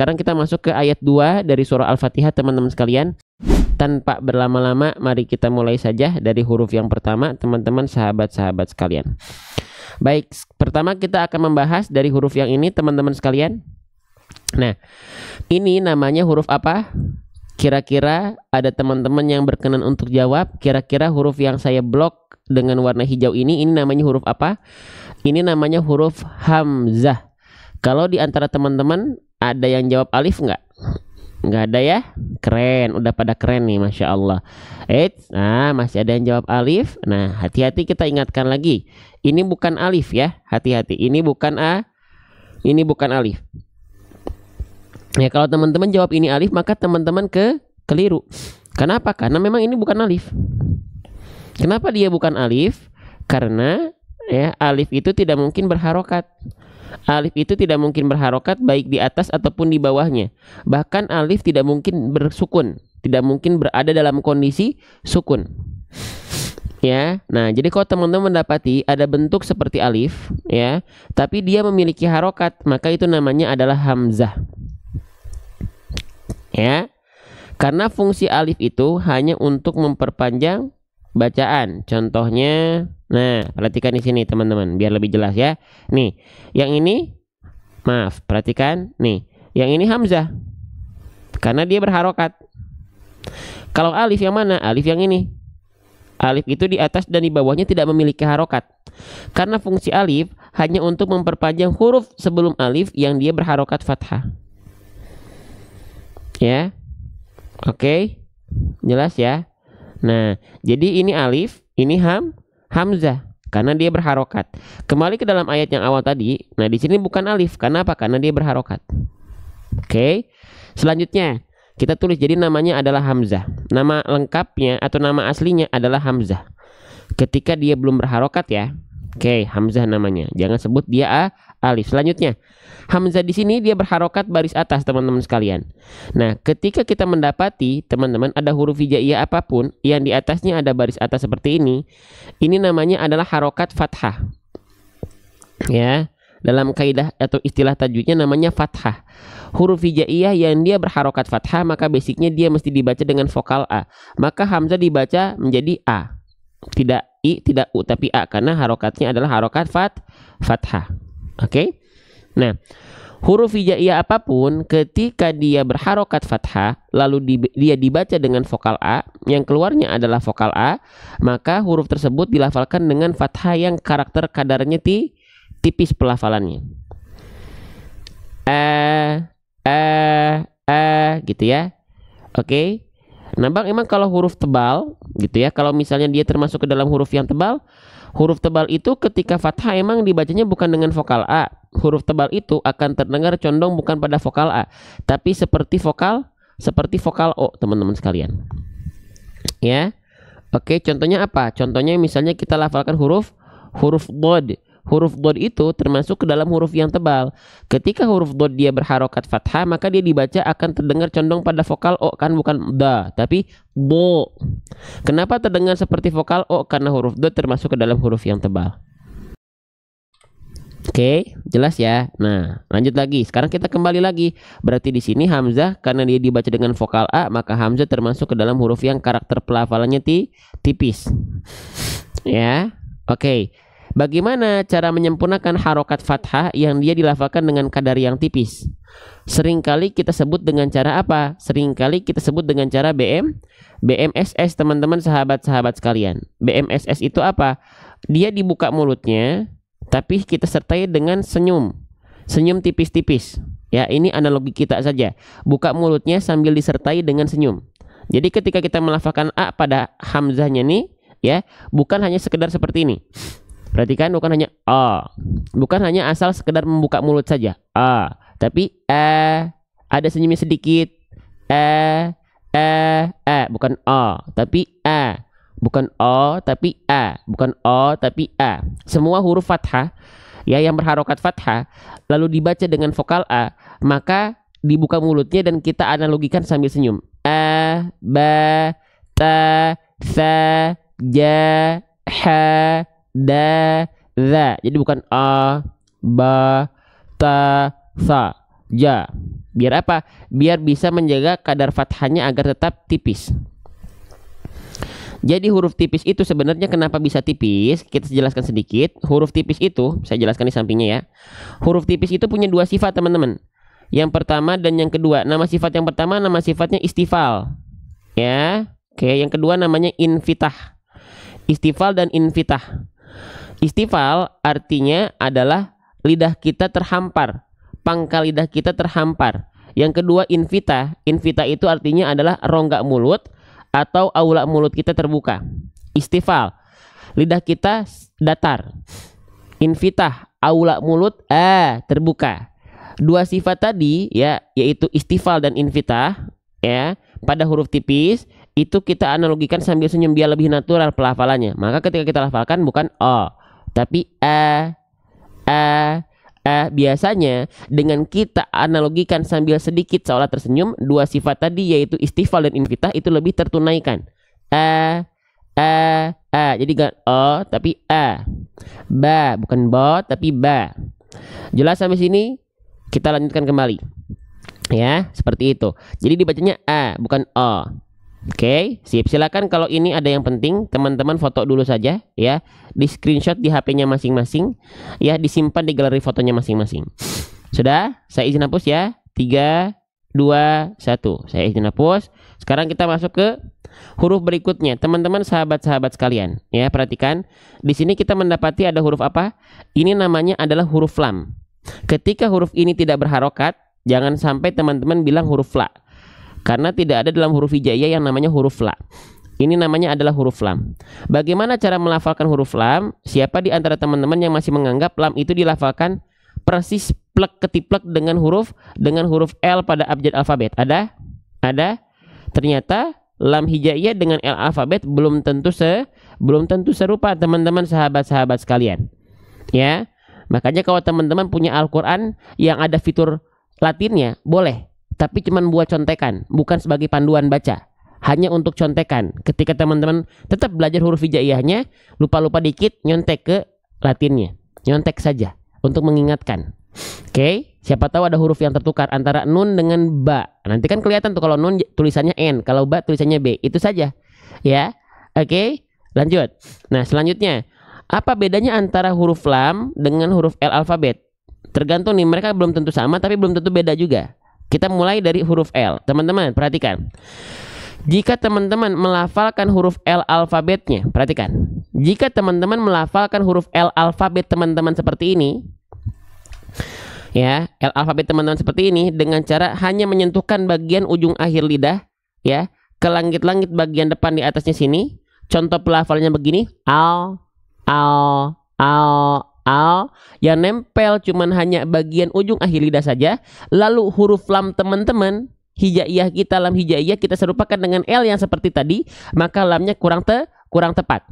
sekarang kita masuk ke ayat 2 dari surah Al-Fatihah teman-teman sekalian. Tanpa berlama-lama, mari kita mulai saja dari huruf yang pertama, teman-teman sahabat-sahabat sekalian. Baik, pertama kita akan membahas dari huruf yang ini, teman-teman sekalian. Nah, ini namanya huruf apa? Kira-kira ada teman-teman yang berkenan untuk jawab. Kira-kira huruf yang saya blok dengan warna hijau ini namanya huruf apa? Ini namanya huruf hamzah. Kalau di antara teman-teman ada yang jawab alif nggak? Nggak ada ya? Keren, udah pada keren nih, Masya Allah. Nah, masih ada yang jawab alif. Nah, hati-hati, kita ingatkan lagi. Ini bukan alif ya, hati-hati. Ini bukan A, ini bukan alif. Ya, kalau teman-teman jawab ini alif, maka teman-teman keliru. Kenapa? Karena memang ini bukan alif. Kenapa dia bukan alif? Karena ya, alif itu tidak mungkin berharokat. Alif itu tidak mungkin berharokat baik di atas ataupun di bawahnya. Bahkan alif tidak mungkin bersukun, tidak mungkin berada dalam kondisi sukun. Ya, nah jadi kalau teman-teman mendapati ada bentuk seperti alif, ya, tapi dia memiliki harokat, maka itu namanya adalah hamzah. Ya, karena fungsi alif itu hanya untuk memperpanjang bacaan. Contohnya, nah perhatikan di sini teman-teman biar lebih jelas ya. Nih, yang ini, maaf, perhatikan nih, yang ini hamzah karena dia berharokat. Kalau alif yang mana? Alif yang ini. Alif itu di atas dan di bawahnya tidak memiliki harokat. Karena fungsi alif hanya untuk memperpanjang huruf sebelum alif yang dia berharokat fathah. Ya, oke, jelas ya. Nah, jadi ini alif, ini hamzah karena dia berharokat. Kembali ke dalam ayat yang awal tadi. Nah, di sini bukan alif. Kenapa? Karena dia berharokat. Oke. Selanjutnya, kita tulis jadi namanya adalah hamzah. Nama lengkapnya atau nama aslinya adalah hamzah. Ketika dia belum berharokat ya. Oke, hamzah namanya. Jangan sebut dia alif. Selanjutnya, hamzah di sini dia berharokat baris atas, teman-teman sekalian. Nah, ketika kita mendapati teman-teman ada huruf hijaiyah apapun yang di atasnya ada baris atas seperti ini namanya adalah harokat fathah. Ya, dalam kaidah atau istilah tajwidnya namanya fathah. Huruf hijaiyah yang dia berharokat fathah, maka basicnya dia mesti dibaca dengan vokal A. Maka hamzah dibaca menjadi A. Tidak I, tidak U, tapi A karena harokatnya adalah harokat fathah. Oke. Nah, huruf hijaiyah apapun ketika dia berharokat fathah lalu dia dibaca dengan vokal A, yang keluarnya adalah vokal A, maka huruf tersebut dilafalkan dengan fathah yang karakter kadarnya tipis pelafalannya. Gitu ya. Oke. Nah, Bang, emang kalau huruf tebal gitu ya, kalau misalnya dia termasuk ke dalam huruf yang tebal, huruf tebal itu ketika fathah emang dibacanya bukan dengan vokal A. Huruf tebal itu akan terdengar condong bukan pada vokal A, tapi seperti vokal O, teman-teman sekalian. Ya. Oke, contohnya apa? Contohnya misalnya kita lafalkan huruf dhad. Huruf dhad itu termasuk ke dalam huruf yang tebal. Ketika huruf dhad dia berharokat fathah, maka dia dibaca akan terdengar condong pada vokal O, kan bukan da, tapi bo. Kenapa terdengar seperti vokal O? Karena huruf dhad termasuk ke dalam huruf yang tebal. Oke, jelas ya. Nah, lanjut lagi. Sekarang kita kembali lagi. Berarti di sini hamzah karena dia dibaca dengan vokal A, maka hamzah termasuk ke dalam huruf yang karakter pelafalannya tipis. Ya. Oke. Bagaimana cara menyempurnakan harokat fathah yang dia dilafalkan dengan kadar yang tipis? Seringkali kita sebut dengan cara apa? Seringkali kita sebut dengan cara BMSS, teman-teman sahabat-sahabat sekalian. BMSS itu apa? Dia dibuka mulutnya, tapi kita sertai dengan senyum tipis-tipis. Ya, ini analogi kita saja. Buka mulutnya sambil disertai dengan senyum. Jadi ketika kita melafalkan A pada hamzahnya nih, ya, bukan hanya sekedar seperti ini. Perhatikan, bukan hanya A, bukan hanya asal sekedar membuka mulut saja A, tapi ada senyumnya sedikit, bukan A, tapi A, bukan O, tapi A, bukan O, tapi A. Semua huruf fathah ya yang berharokat fathah lalu dibaca dengan vokal A, maka dibuka mulutnya dan kita analogikan sambil senyum. A, ba, ta, sa, ja, ha, da, za. Jadi bukan a, ba, ta, sa, ja. Biar apa? Biar bisa menjaga kadar fathahnya agar tetap tipis. Jadi huruf tipis itu sebenarnya kenapa bisa tipis? Kita jelaskan sedikit. Huruf tipis itu, saya jelaskan di sampingnya ya. Huruf tipis itu punya dua sifat teman-teman. Yang pertama dan yang kedua. Nama sifat yang pertama nama sifatnya istifal. Ya. Oke, yang kedua namanya infitah. Istifal dan infitah. Istifal artinya adalah lidah kita terhampar. Pangkal lidah kita terhampar. Yang kedua infitah. Infitah itu artinya adalah rongga mulut atau aula mulut kita terbuka. Istifal, lidah kita datar. Infitah, aula mulut terbuka. Dua sifat tadi ya, yaitu istifal dan infitah ya, pada huruf tipis itu kita analogikan sambil senyum biar lebih natural pelafalannya. Maka ketika kita lafalkan bukan o, tapi biasanya dengan kita analogikan sambil sedikit seolah tersenyum, dua sifat tadi yaitu istifal dan infitah itu lebih tertunaikan. Jadi gak o tapi ba, bukan bo tapi ba. Jelas sampai sini? Kita lanjutkan kembali. Ya, seperti itu. Jadi dibacanya bukan o. Oke, sip. Silakan kalau ini ada yang penting, teman-teman foto dulu saja ya. Di screenshot di HP-nya masing-masing ya, disimpan di galeri fotonya masing-masing. Sudah? Saya izin hapus ya. 3 2 1. Saya izin hapus. Sekarang kita masuk ke huruf berikutnya. Teman-teman sahabat-sahabat sekalian, ya, perhatikan. Di sini kita mendapati ada huruf apa? Ini namanya adalah huruf lam. Ketika huruf ini tidak berharokat, jangan sampai teman-teman bilang huruf la. Karena tidak ada dalam huruf hijaiyah yang namanya huruf la. Ini namanya adalah huruf lam. Bagaimana cara melafalkan huruf lam? Siapa di antara teman-teman yang masih menganggap lam itu dilafalkan persis plek ketiplek dengan huruf L pada abjad alfabet? Ada? Ada? Ternyata lam hijaiyah dengan L alfabet belum tentu serupa teman-teman sahabat-sahabat sekalian. Ya. Makanya kalau teman-teman punya Al-Qur'an yang ada fitur Latinnya, boleh. Tapi cuman buat contekan, bukan sebagai panduan baca. Hanya untuk contekan. Ketika teman-teman tetap belajar huruf hijaiyahnya, lupa-lupa dikit nyontek ke Latinnya. Nyontek saja untuk mengingatkan. Oke, siapa tahu ada huruf yang tertukar antara nun dengan ba. Nanti kan kelihatan tuh kalau nun tulisannya N, kalau ba tulisannya B. Itu saja. Ya. Oke, lanjut. Nah, selanjutnya, apa bedanya antara huruf lam dengan huruf L alfabet? Tergantung nih, mereka belum tentu sama tapi belum tentu beda juga. Kita mulai dari huruf L. Teman-teman, perhatikan. Jika teman-teman melafalkan huruf L alfabetnya, perhatikan. Jika teman-teman melafalkan huruf L alfabet teman-teman seperti ini, ya, L alfabet teman-teman seperti ini dengan cara hanya menyentuhkan bagian ujung akhir lidah, ya, ke langit-langit bagian depan di atasnya sini. Contoh pelafalnya begini, al, yang nempel cuman hanya bagian ujung akhir lidah saja. Lalu huruf lam teman-teman, hijaiyah kita, lam hijaiyah kita serupakan dengan L yang seperti tadi, maka lamnya kurang tepat.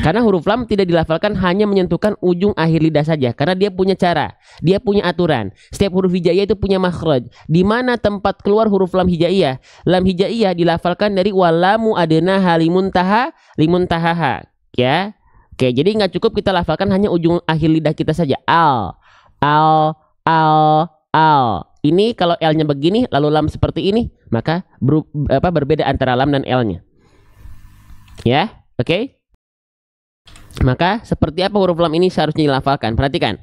Karena huruf lam tidak dilafalkan hanya menyentuhkan ujung akhir lidah saja, karena dia punya cara, dia punya aturan. Setiap huruf hijaiyah itu punya makhraj. Di mana tempat keluar huruf lam hijaiyah? Lam hijaiyah dilafalkan dari walamu adnaha limuntahaha, ya. Oke, jadi nggak cukup kita lafalkan hanya ujung akhir lidah kita saja. Al. Ini kalau L-nya begini, lalu lam seperti ini, maka berbeda antara lam dan L-nya. Ya, oke. Maka seperti apa huruf lam ini seharusnya dilafalkan? Perhatikan.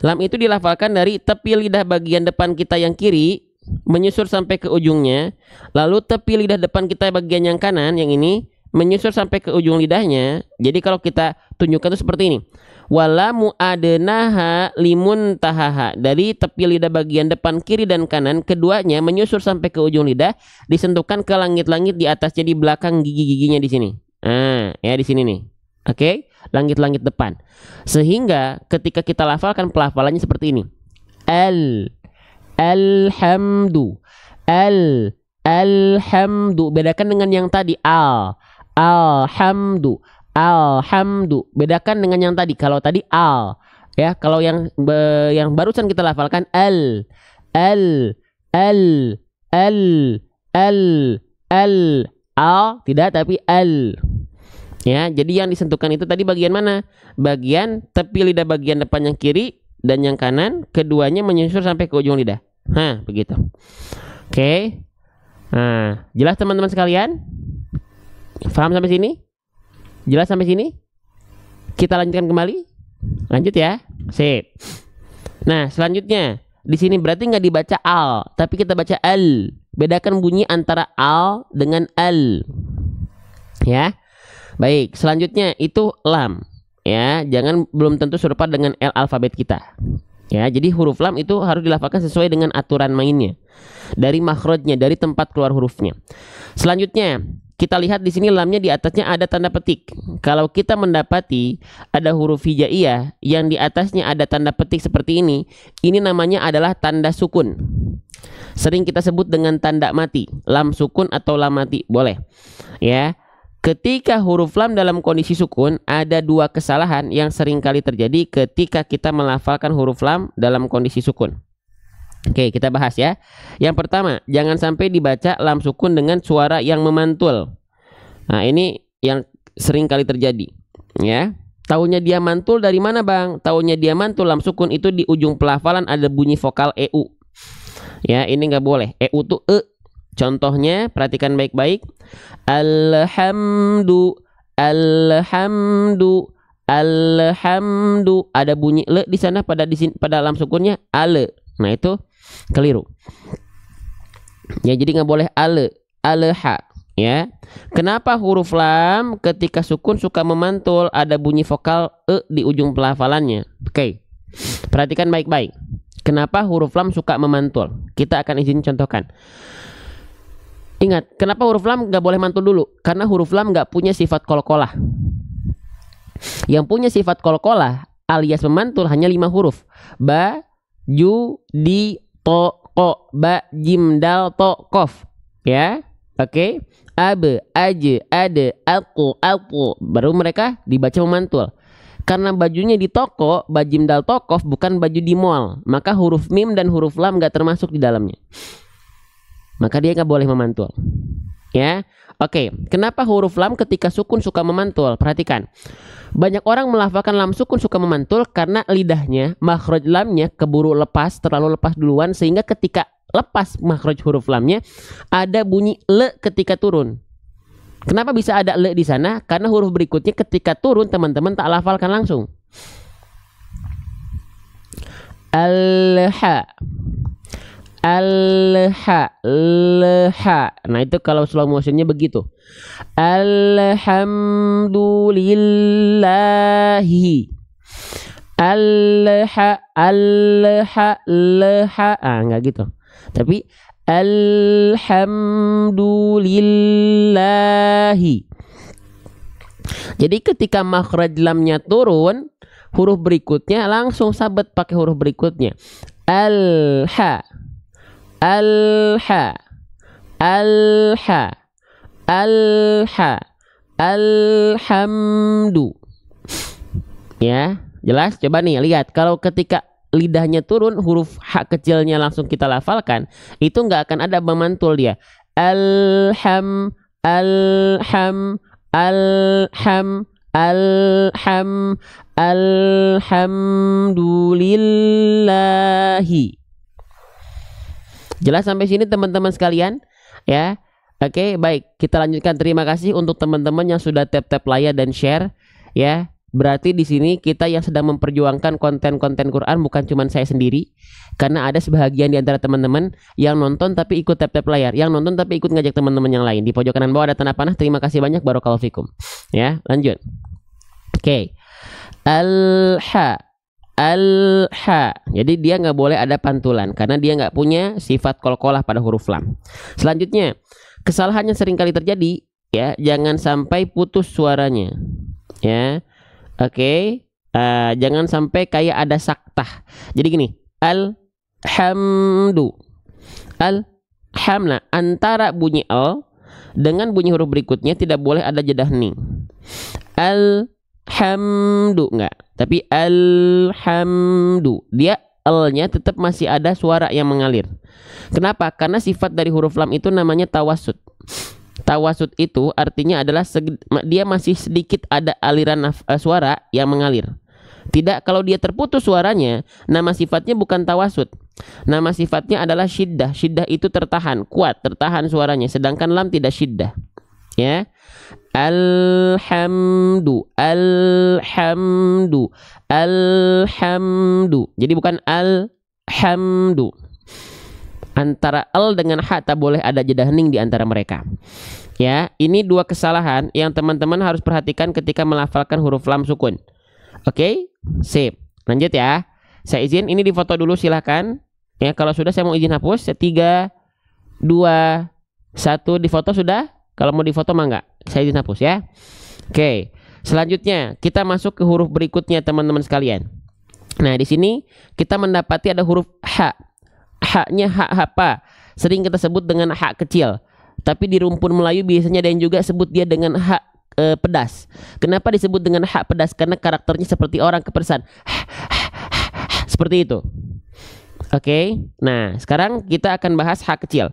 Lam itu dilafalkan dari tepi lidah bagian depan kita yang kiri, menyusur sampai ke ujungnya. Lalu tepi lidah depan kita bagian yang kanan, yang ini, menyusur sampai ke ujung lidahnya. Jadi kalau kita tunjukkan itu seperti ini. Walamu adnaha limuntahaha. Dari tepi lidah bagian depan kiri dan kanan, keduanya menyusur sampai ke ujung lidah, disentuhkan ke langit-langit di atasnya di belakang gigi-giginya di sini. Ya di sini nih. Oke, langit-langit depan. Sehingga ketika kita lafalkan pelafalannya seperti ini. Alhamdu. Alhamdu. Bedakan dengan yang tadi Alhamdu. Bedakan dengan yang tadi. Kalau tadi al, ya. Kalau yang barusan kita lafalkan al, tidak, tapi al. Ya, jadi yang disentuhkan itu tadi bagian mana? Bagian tepi lidah bagian depan yang kiri dan yang kanan, keduanya menyusur sampai ke ujung lidah. Nah, begitu. Oke. Nah, jelas teman-teman sekalian? Paham sampai sini? Jelas sampai sini? Kita lanjutkan kembali. Lanjut ya. Sip. Nah, selanjutnya di sini berarti nggak dibaca al, tapi kita baca al. Bedakan bunyi antara al dengan al. Ya. Baik, selanjutnya itu lam. Ya, jangan belum tentu serupa dengan alfabet kita. Ya, jadi huruf lam itu harus dilafalkan sesuai dengan aturan mainnya. Dari makhrajnya, dari tempat keluar hurufnya. Selanjutnya, kita lihat di sini lamnya di atasnya ada tanda petik. Kalau kita mendapati ada huruf hijaiyah yang di atasnya ada tanda petik seperti ini namanya adalah tanda sukun. Sering kita sebut dengan tanda mati, lam sukun atau lam mati, boleh. Ya. Ketika huruf lam dalam kondisi sukun, ada dua kesalahan yang sering kali terjadi ketika kita melafalkan huruf lam dalam kondisi sukun. Oke, kita bahas ya. Yang pertama, jangan sampai dibaca lam sukun dengan suara yang memantul. Nah, ini yang sering kali terjadi. Ya, taunya dia mantul dari mana, Bang? Taunya dia mantul lam sukun itu di ujung pelafalan ada bunyi vokal EU. Ya, ini nggak boleh. EU tuh e. Contohnya, perhatikan baik-baik. Alhamdu, alhamdu, alhamdu. Ada bunyi le di sana pada lam sukunnya ale. Nah, itu keliru. Ya, jadi nggak boleh ale, aleha. Ya. Kenapa huruf lam ketika sukun suka memantul ada bunyi vokal e di ujung pelafalannya? Oke. Perhatikan baik-baik. Kenapa huruf lam suka memantul? Kita akan izin contohkan. Ingat, kenapa huruf lam nggak boleh mantul dulu? Karena huruf lam nggak punya sifat qalqalah. Yang punya sifat qalqalah alias memantul hanya 5 huruf. Ba, ju, di, to, ko, ba, jim, dal, to, kof. Ya, oke. Abe, aje, ade, alku, alku. Baru mereka dibaca memantul. Karena bajunya di toko, bajim, dal, to, kof, bukan baju di mall. Maka huruf mim dan huruf lam nggak termasuk di dalamnya. Maka dia nggak boleh memantul. Ya, oke. Kenapa huruf lam ketika sukun suka memantul? Perhatikan. Banyak orang melafalkan lam sukun suka memantul karena lidahnya, makhraj lamnya keburu lepas, terlalu lepas duluan sehingga ketika lepas makhraj huruf lamnya ada bunyi le ketika turun. Kenapa bisa ada le di sana? Karena huruf berikutnya ketika turun teman-teman tak lafalkan langsung. Al-ha. Al-ha, leha. Nah, itu kalau slow motionnya begitu. Alhamdulillahi. Al-ha, al-ha, leha. Ah, enggak gitu. Tapi alhamdulillahi. Jadi ketika makhraj lamnya turun, huruf berikutnya langsung sabet pakai huruf berikutnya. Al-ha. Al-ha, al-ha, al-ha, alhamdu. Ya, jelas? Coba nih lihat, kalau ketika lidahnya turun, huruf h kecilnya langsung kita lafalkan, itu nggak akan ada memantul dia. Alham, alham, alham, alham, alhamdulillahi. Jelas sampai sini teman-teman sekalian? Ya. Oke, baik. Kita lanjutkan. Terima kasih untuk teman-teman yang sudah tap-tap layar dan share. Ya. Berarti di sini kita yang sedang memperjuangkan konten-konten Quran bukan cuma saya sendiri. Karena ada sebahagian di antara teman-teman yang nonton tapi ikut tap-tap layar, yang nonton tapi ikut ngajak teman-teman yang lain. Di pojok kanan bawah ada tanda panah. Terima kasih banyak, barakallahu fikum. Ya, lanjut. Oke. Al-ha. Al-ha. Jadi dia nggak boleh ada pantulan karena dia nggak punya sifat qalqalah pada huruf lam. Selanjutnya, kesalahan yang sering kali terjadi, ya, jangan sampai putus suaranya. Ya. Oke. Jangan sampai kayak ada saktah. Jadi gini, alhamdu. Alhamna, antara bunyi al dengan bunyi huruf berikutnya tidak boleh ada jeda hening. Alhamdu enggak, tapi alhamdu. Dia l-nya tetap masih ada suara yang mengalir. Kenapa? Karena sifat dari huruf lam itu namanya tawasud. Tawasud itu artinya adalah dia masih sedikit ada aliran suara yang mengalir. Tidak, kalau dia terputus suaranya, nama sifatnya bukan tawasud. Nama sifatnya adalah syiddah. Syiddah itu tertahan, kuat, tertahan suaranya. Sedangkan lam tidak syiddah. Ya. Alhamdu, alhamdu, alhamdu. Jadi bukan alhamdu. Antara al dengan ha tak boleh ada jeda hening di antara mereka. Ya, ini dua kesalahan yang teman-teman harus perhatikan ketika melafalkan huruf lam sukun. Oke, sip. Lanjut ya. Saya izin, ini difoto dulu silahkan. Ya, kalau sudah saya mau izin hapus. 3, 2, 1, difoto sudah? Kalau mau difoto mah enggak? Saya izin hapus ya. Oke, selanjutnya kita masuk ke huruf berikutnya teman-teman sekalian. Nah, di sini kita mendapati ada huruf ha. Ha-nya ha apa? Sering kita sebut dengan ha kecil. Tapi di rumpun Melayu biasanya ada yang juga sebut dia dengan ha pedas. Kenapa disebut dengan ha pedas? Karena karakternya seperti orang kepedesan. Seperti itu. Oke. Nah, sekarang kita akan bahas ha kecil.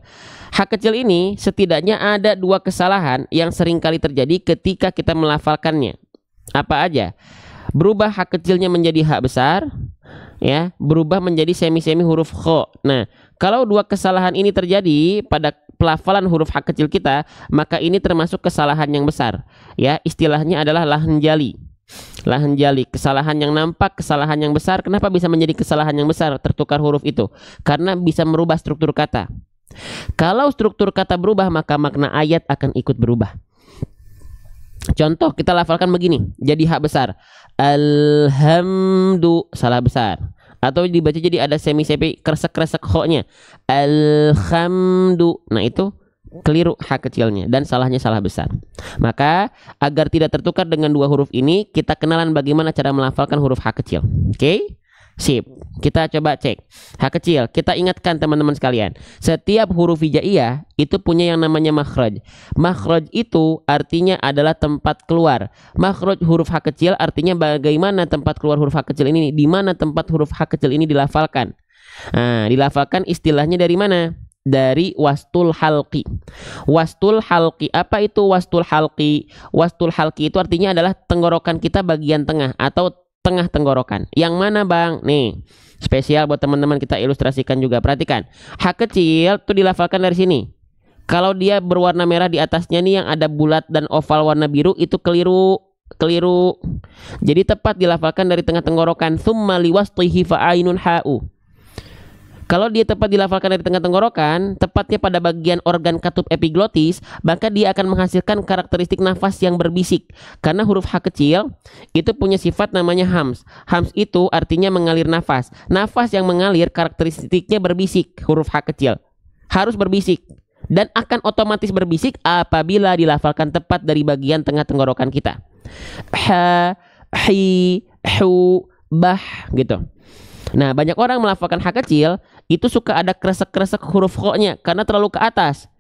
Ha kecil ini setidaknya ada dua kesalahan yang sering kali terjadi ketika kita melafalkannya. Apa aja? Berubah ha kecilnya menjadi ha besar, ya, berubah menjadi semi-semi huruf kho. Nah, kalau dua kesalahan ini terjadi pada pelafalan huruf ha kecil kita, maka ini termasuk kesalahan yang besar. Ya, istilahnya adalah lahan jali. Lahan jali, kesalahan yang nampak, kesalahan yang besar. Kenapa bisa menjadi kesalahan yang besar? Tertukar huruf itu karena bisa merubah struktur kata. Kalau struktur kata berubah, maka makna ayat akan ikut berubah. Contoh, kita lafalkan begini, jadi ha besar. Alhamdu, salah besar. Atau dibaca jadi ada semi-semi kresek-kresek ho-nya. Alhamdu. Nah, itu keliru ha kecilnya dan salahnya salah besar. Maka agar tidak tertukar dengan dua huruf ini, kita kenalan bagaimana cara melafalkan huruf ha kecil. Oke? Sip. Kita coba cek. Ha kecil, kita ingatkan teman-teman sekalian. Setiap huruf hijaiyah itu punya yang namanya makhraj. Makhraj itu artinya adalah tempat keluar. Makhraj huruf ha kecil artinya bagaimana tempat keluar huruf ha kecil ini, di mana tempat huruf ha kecil ini dilafalkan. Nah, dilafalkan istilahnya dari mana? Dari wastul halqi. Wastul halqi. Apa itu wastul halqi? Wastul halqi itu artinya adalah tenggorokan kita bagian tengah atau tengah tenggorokan. Yang mana bang? Nih, spesial buat teman-teman kita ilustrasikan juga. Perhatikan, ha kecil tuh dilafalkan dari sini. Kalau dia berwarna merah di atasnya nih yang ada bulat dan oval warna biru, itu keliru. Jadi tepat dilafalkan dari tengah tenggorokan. Tsumma liwasṭihi fa'ainun ha'u. Kalau dia tepat dilafalkan dari tengah tenggorokan, tepatnya pada bagian organ katup epiglotis, maka dia akan menghasilkan karakteristik nafas yang berbisik. Karena huruf ha kecil itu punya sifat namanya hams. Hams itu artinya mengalir nafas. Nafas yang mengalir karakteristiknya berbisik. Huruf ha kecil harus berbisik dan akan otomatis berbisik apabila dilafalkan tepat dari bagian tengah tenggorokan kita. Ha, hi, hu, bah gitu. Nah, banyak orang melafalkan ha kecil itu suka ada kresek-kresek huruf kho-nya karena terlalu ke atas.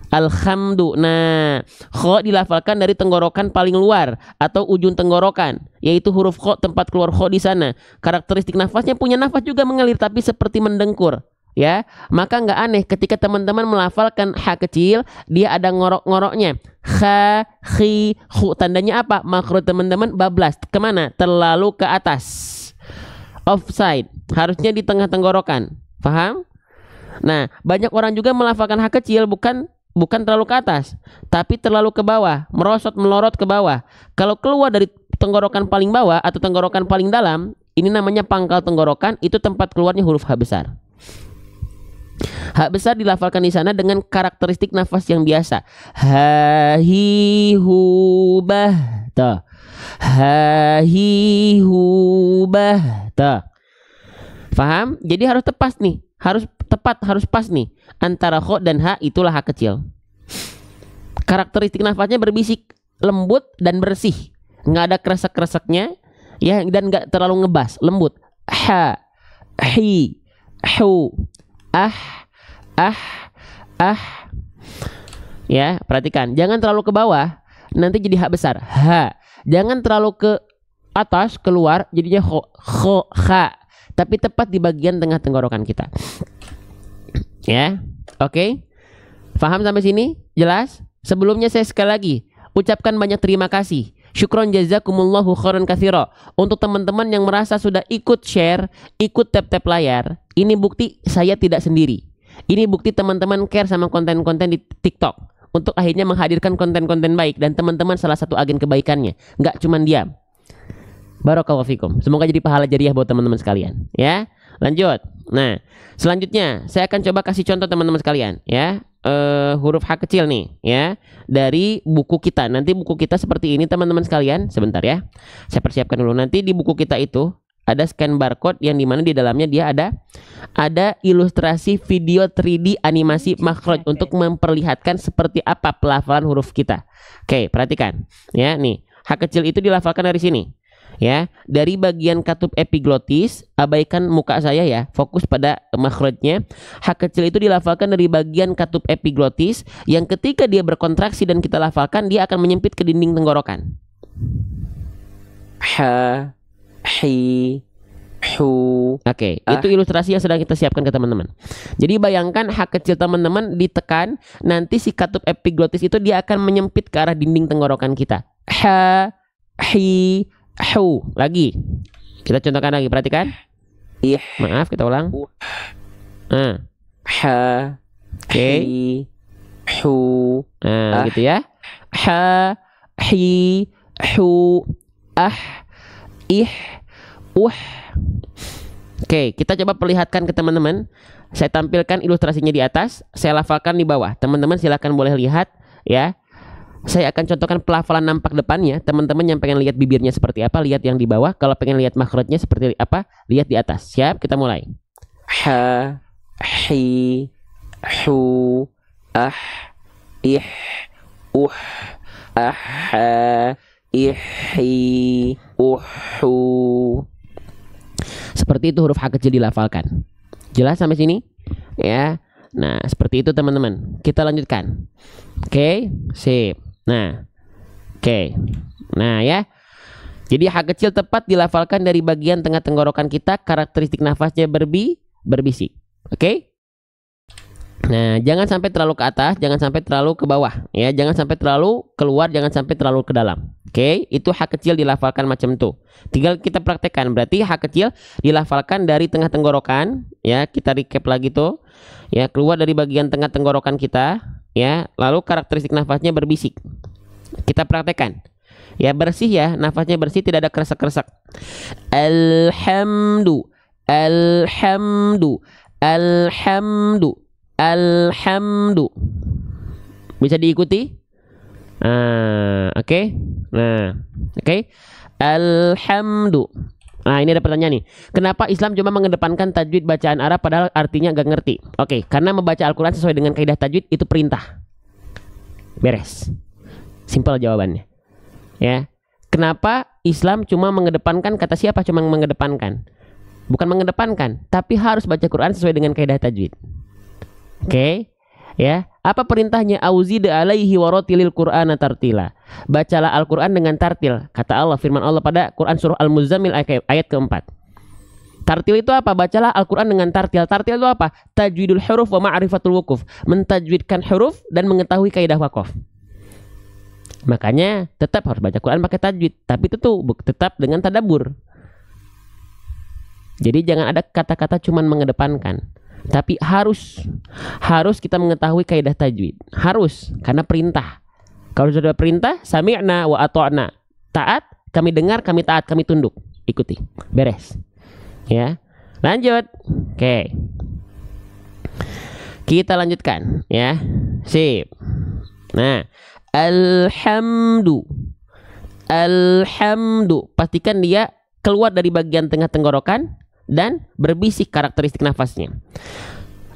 Alhamdu. Nah, kho dilafalkan dari tenggorokan paling luar atau ujung tenggorokan, yaitu huruf kho, tempat keluar kho di sana. Karakteristik nafasnya punya nafas juga mengalir tapi seperti mendengkur, ya. Maka nggak aneh ketika teman-teman melafalkan ha kecil, dia ada ngorok-ngoroknya. Kha, khi, hu. Tandanya apa? Makro teman-teman bablas. Kemana? Terlalu ke atas. Offside, harusnya di tengah tenggorokan. Paham? Nah, banyak orang juga melafalkan ha kecil bukan terlalu ke atas, tapi terlalu ke bawah, melorot ke bawah. Kalau keluar dari tenggorokan paling bawah atau tenggorokan paling dalam, ini namanya pangkal tenggorokan, itu tempat keluarnya huruf ha besar. Ha besar dilafalkan di sana dengan karakteristik nafas yang biasa. Ha, hi, hu, bah. Tuh. Ha, hi, hu, bah. Tuh. Paham? Jadi harus tepat nih. Harus tepat, harus pas nih. Antara kho dan ha, itulah ha kecil. Karakteristik nafasnya berbisik, lembut dan bersih. Nggak ada kresek-kreseknya, ya, dan nggak terlalu ngebas, lembut. Ha, hi, hu, ah. Ya, perhatikan, jangan terlalu ke bawah, nanti jadi ha besar. Ha. Jangan terlalu ke atas, keluar, jadinya kho, ha. Tapi tepat di bagian tengah tenggorokan kita. Ya, oke. Paham sampai sini? Jelas? Sebelumnya saya sekali lagi ucapkan banyak terima kasih Syukron jazakumullahu khairan katsira. Untuk teman-teman yang merasa sudah ikut share, ikut tap-tap layar, ini bukti saya tidak sendiri. Ini bukti teman-teman care sama konten-konten di TikTok untuk akhirnya menghadirkan konten-konten baik, dan teman-teman salah satu agen kebaikannya. Nggak cuman diam. Barakallahu fikum. Semoga jadi pahala jariah buat teman-teman sekalian, ya. Lanjut. Nah, selanjutnya saya akan coba kasih contoh teman-teman sekalian, ya. Huruf H kecil nih, ya, dari buku kita. Nanti buku kita seperti ini teman-teman sekalian. Sebentar ya, saya persiapkan dulu. Nanti di buku kita itu ada scan barcode yang dimana di dalamnya dia ada ilustrasi video 3D animasi makhraj untuk memperlihatkan seperti apa pelafalan huruf kita. Oke, perhatikan ya. Nih, H kecil itu dilafalkan dari sini, ya, dari bagian katup epiglotis. Abaikan muka saya ya, fokus pada makhrajnya. H kecil itu dilafalkan dari bagian katup epiglotis yang ketika dia berkontraksi dan kita lafalkan, dia akan menyempit ke dinding tenggorokan. Ha, hi, hu. Oke, itu ilustrasi yang sedang kita siapkan ke teman-teman. Jadi bayangkan H kecil teman-teman ditekan, nanti si katup epiglotis itu dia akan menyempit ke arah dinding tenggorokan kita. Ha, hi, hu. Lagi. Kita contohkan lagi, perhatikan. Maaf, kita ulang. Ha, oke. Hu. Nah, gitu ya. Ha, hi, hu, ih, Oke, kita coba perlihatkan ke teman-teman. Saya tampilkan ilustrasinya di atas, saya lafalkan di bawah. Teman-teman silahkan boleh lihat ya. Saya akan contohkan pelafalan nampak depannya. Teman-teman yang pengen lihat bibirnya seperti apa, lihat yang di bawah. Kalau pengen lihat makhrajnya seperti apa, lihat di atas. Siap, kita mulai. Ha, hi, hu, ih, ihi, uhu. Seperti itu huruf H kecil dilafalkan. Jelas sampai sini? Ya. Nah, seperti itu teman-teman. Kita lanjutkan. Oke, sip. Nah, oke. Nah, ya. Jadi H kecil tepat dilafalkan dari bagian tengah tenggorokan kita. Karakteristik nafasnya berbisik. Oke? Nah, jangan sampai terlalu ke atas, jangan sampai terlalu ke bawah, ya. Jangan sampai terlalu keluar, jangan sampai terlalu ke dalam. Oke, itu H kecil dilafalkan macam itu. Tinggal kita praktekkan. Berarti H kecil dilafalkan dari tengah tenggorokan, ya. Kita recap lagi tuh. Ya, keluar dari bagian tengah tenggorokan kita, ya. Lalu karakteristik nafasnya berbisik. Kita praktekkan. Ya, bersih ya, nafasnya bersih, tidak ada kresek-kresek. Alhamdu, alhamdu, alhamdu, alhamdu. Bisa diikuti? Oke. Nah, oke. Alhamdu. Nah, ini ada pertanyaan nih. Kenapa Islam cuma mengedepankan tajwid bacaan Arab padahal artinya gak ngerti? Oke, karena membaca Al-Quran sesuai dengan kaidah tajwid itu perintah. Beres. Simpel jawabannya. Ya. Kenapa Islam cuma mengedepankan, kata siapa cuma mengedepankan? Bukan mengedepankan, tapi harus baca Quran sesuai dengan kaidah tajwid. Oke. Ya, apa perintahnya? Auzid alaihi waratilil Qur'ana tartila. Bacalah Al-Qur'an dengan tartil. Kata Allah, firman Allah pada Quran surah Al-Muzammil ayat keempat. Tartil itu apa? Bacalah Al-Qur'an dengan tartil. Tartil itu apa? Tajwidul huruf wa ma'rifatul wukuf. Mentajwidkan huruf dan mengetahui kaidah wakaf. Makanya tetap harus baca Quran pakai tajwid, tapi itu tuh tetap dengan tadabbur. Jadi jangan ada kata-kata cuman mengedepankan. Tapi harus kita mengetahui kaidah tajwid. Harus, karena perintah. Kalau sudah perintah, sami'na wa ata'na. Taat, kami dengar, kami taat, kami tunduk. Ikuti. Beres. Ya. Lanjut. Oke. Kita lanjutkan ya. Sip. Nah, alhamdu. Alhamdu. Pastikan dia keluar dari bagian tengah tenggorokan dan berbisik karakteristik nafasnya.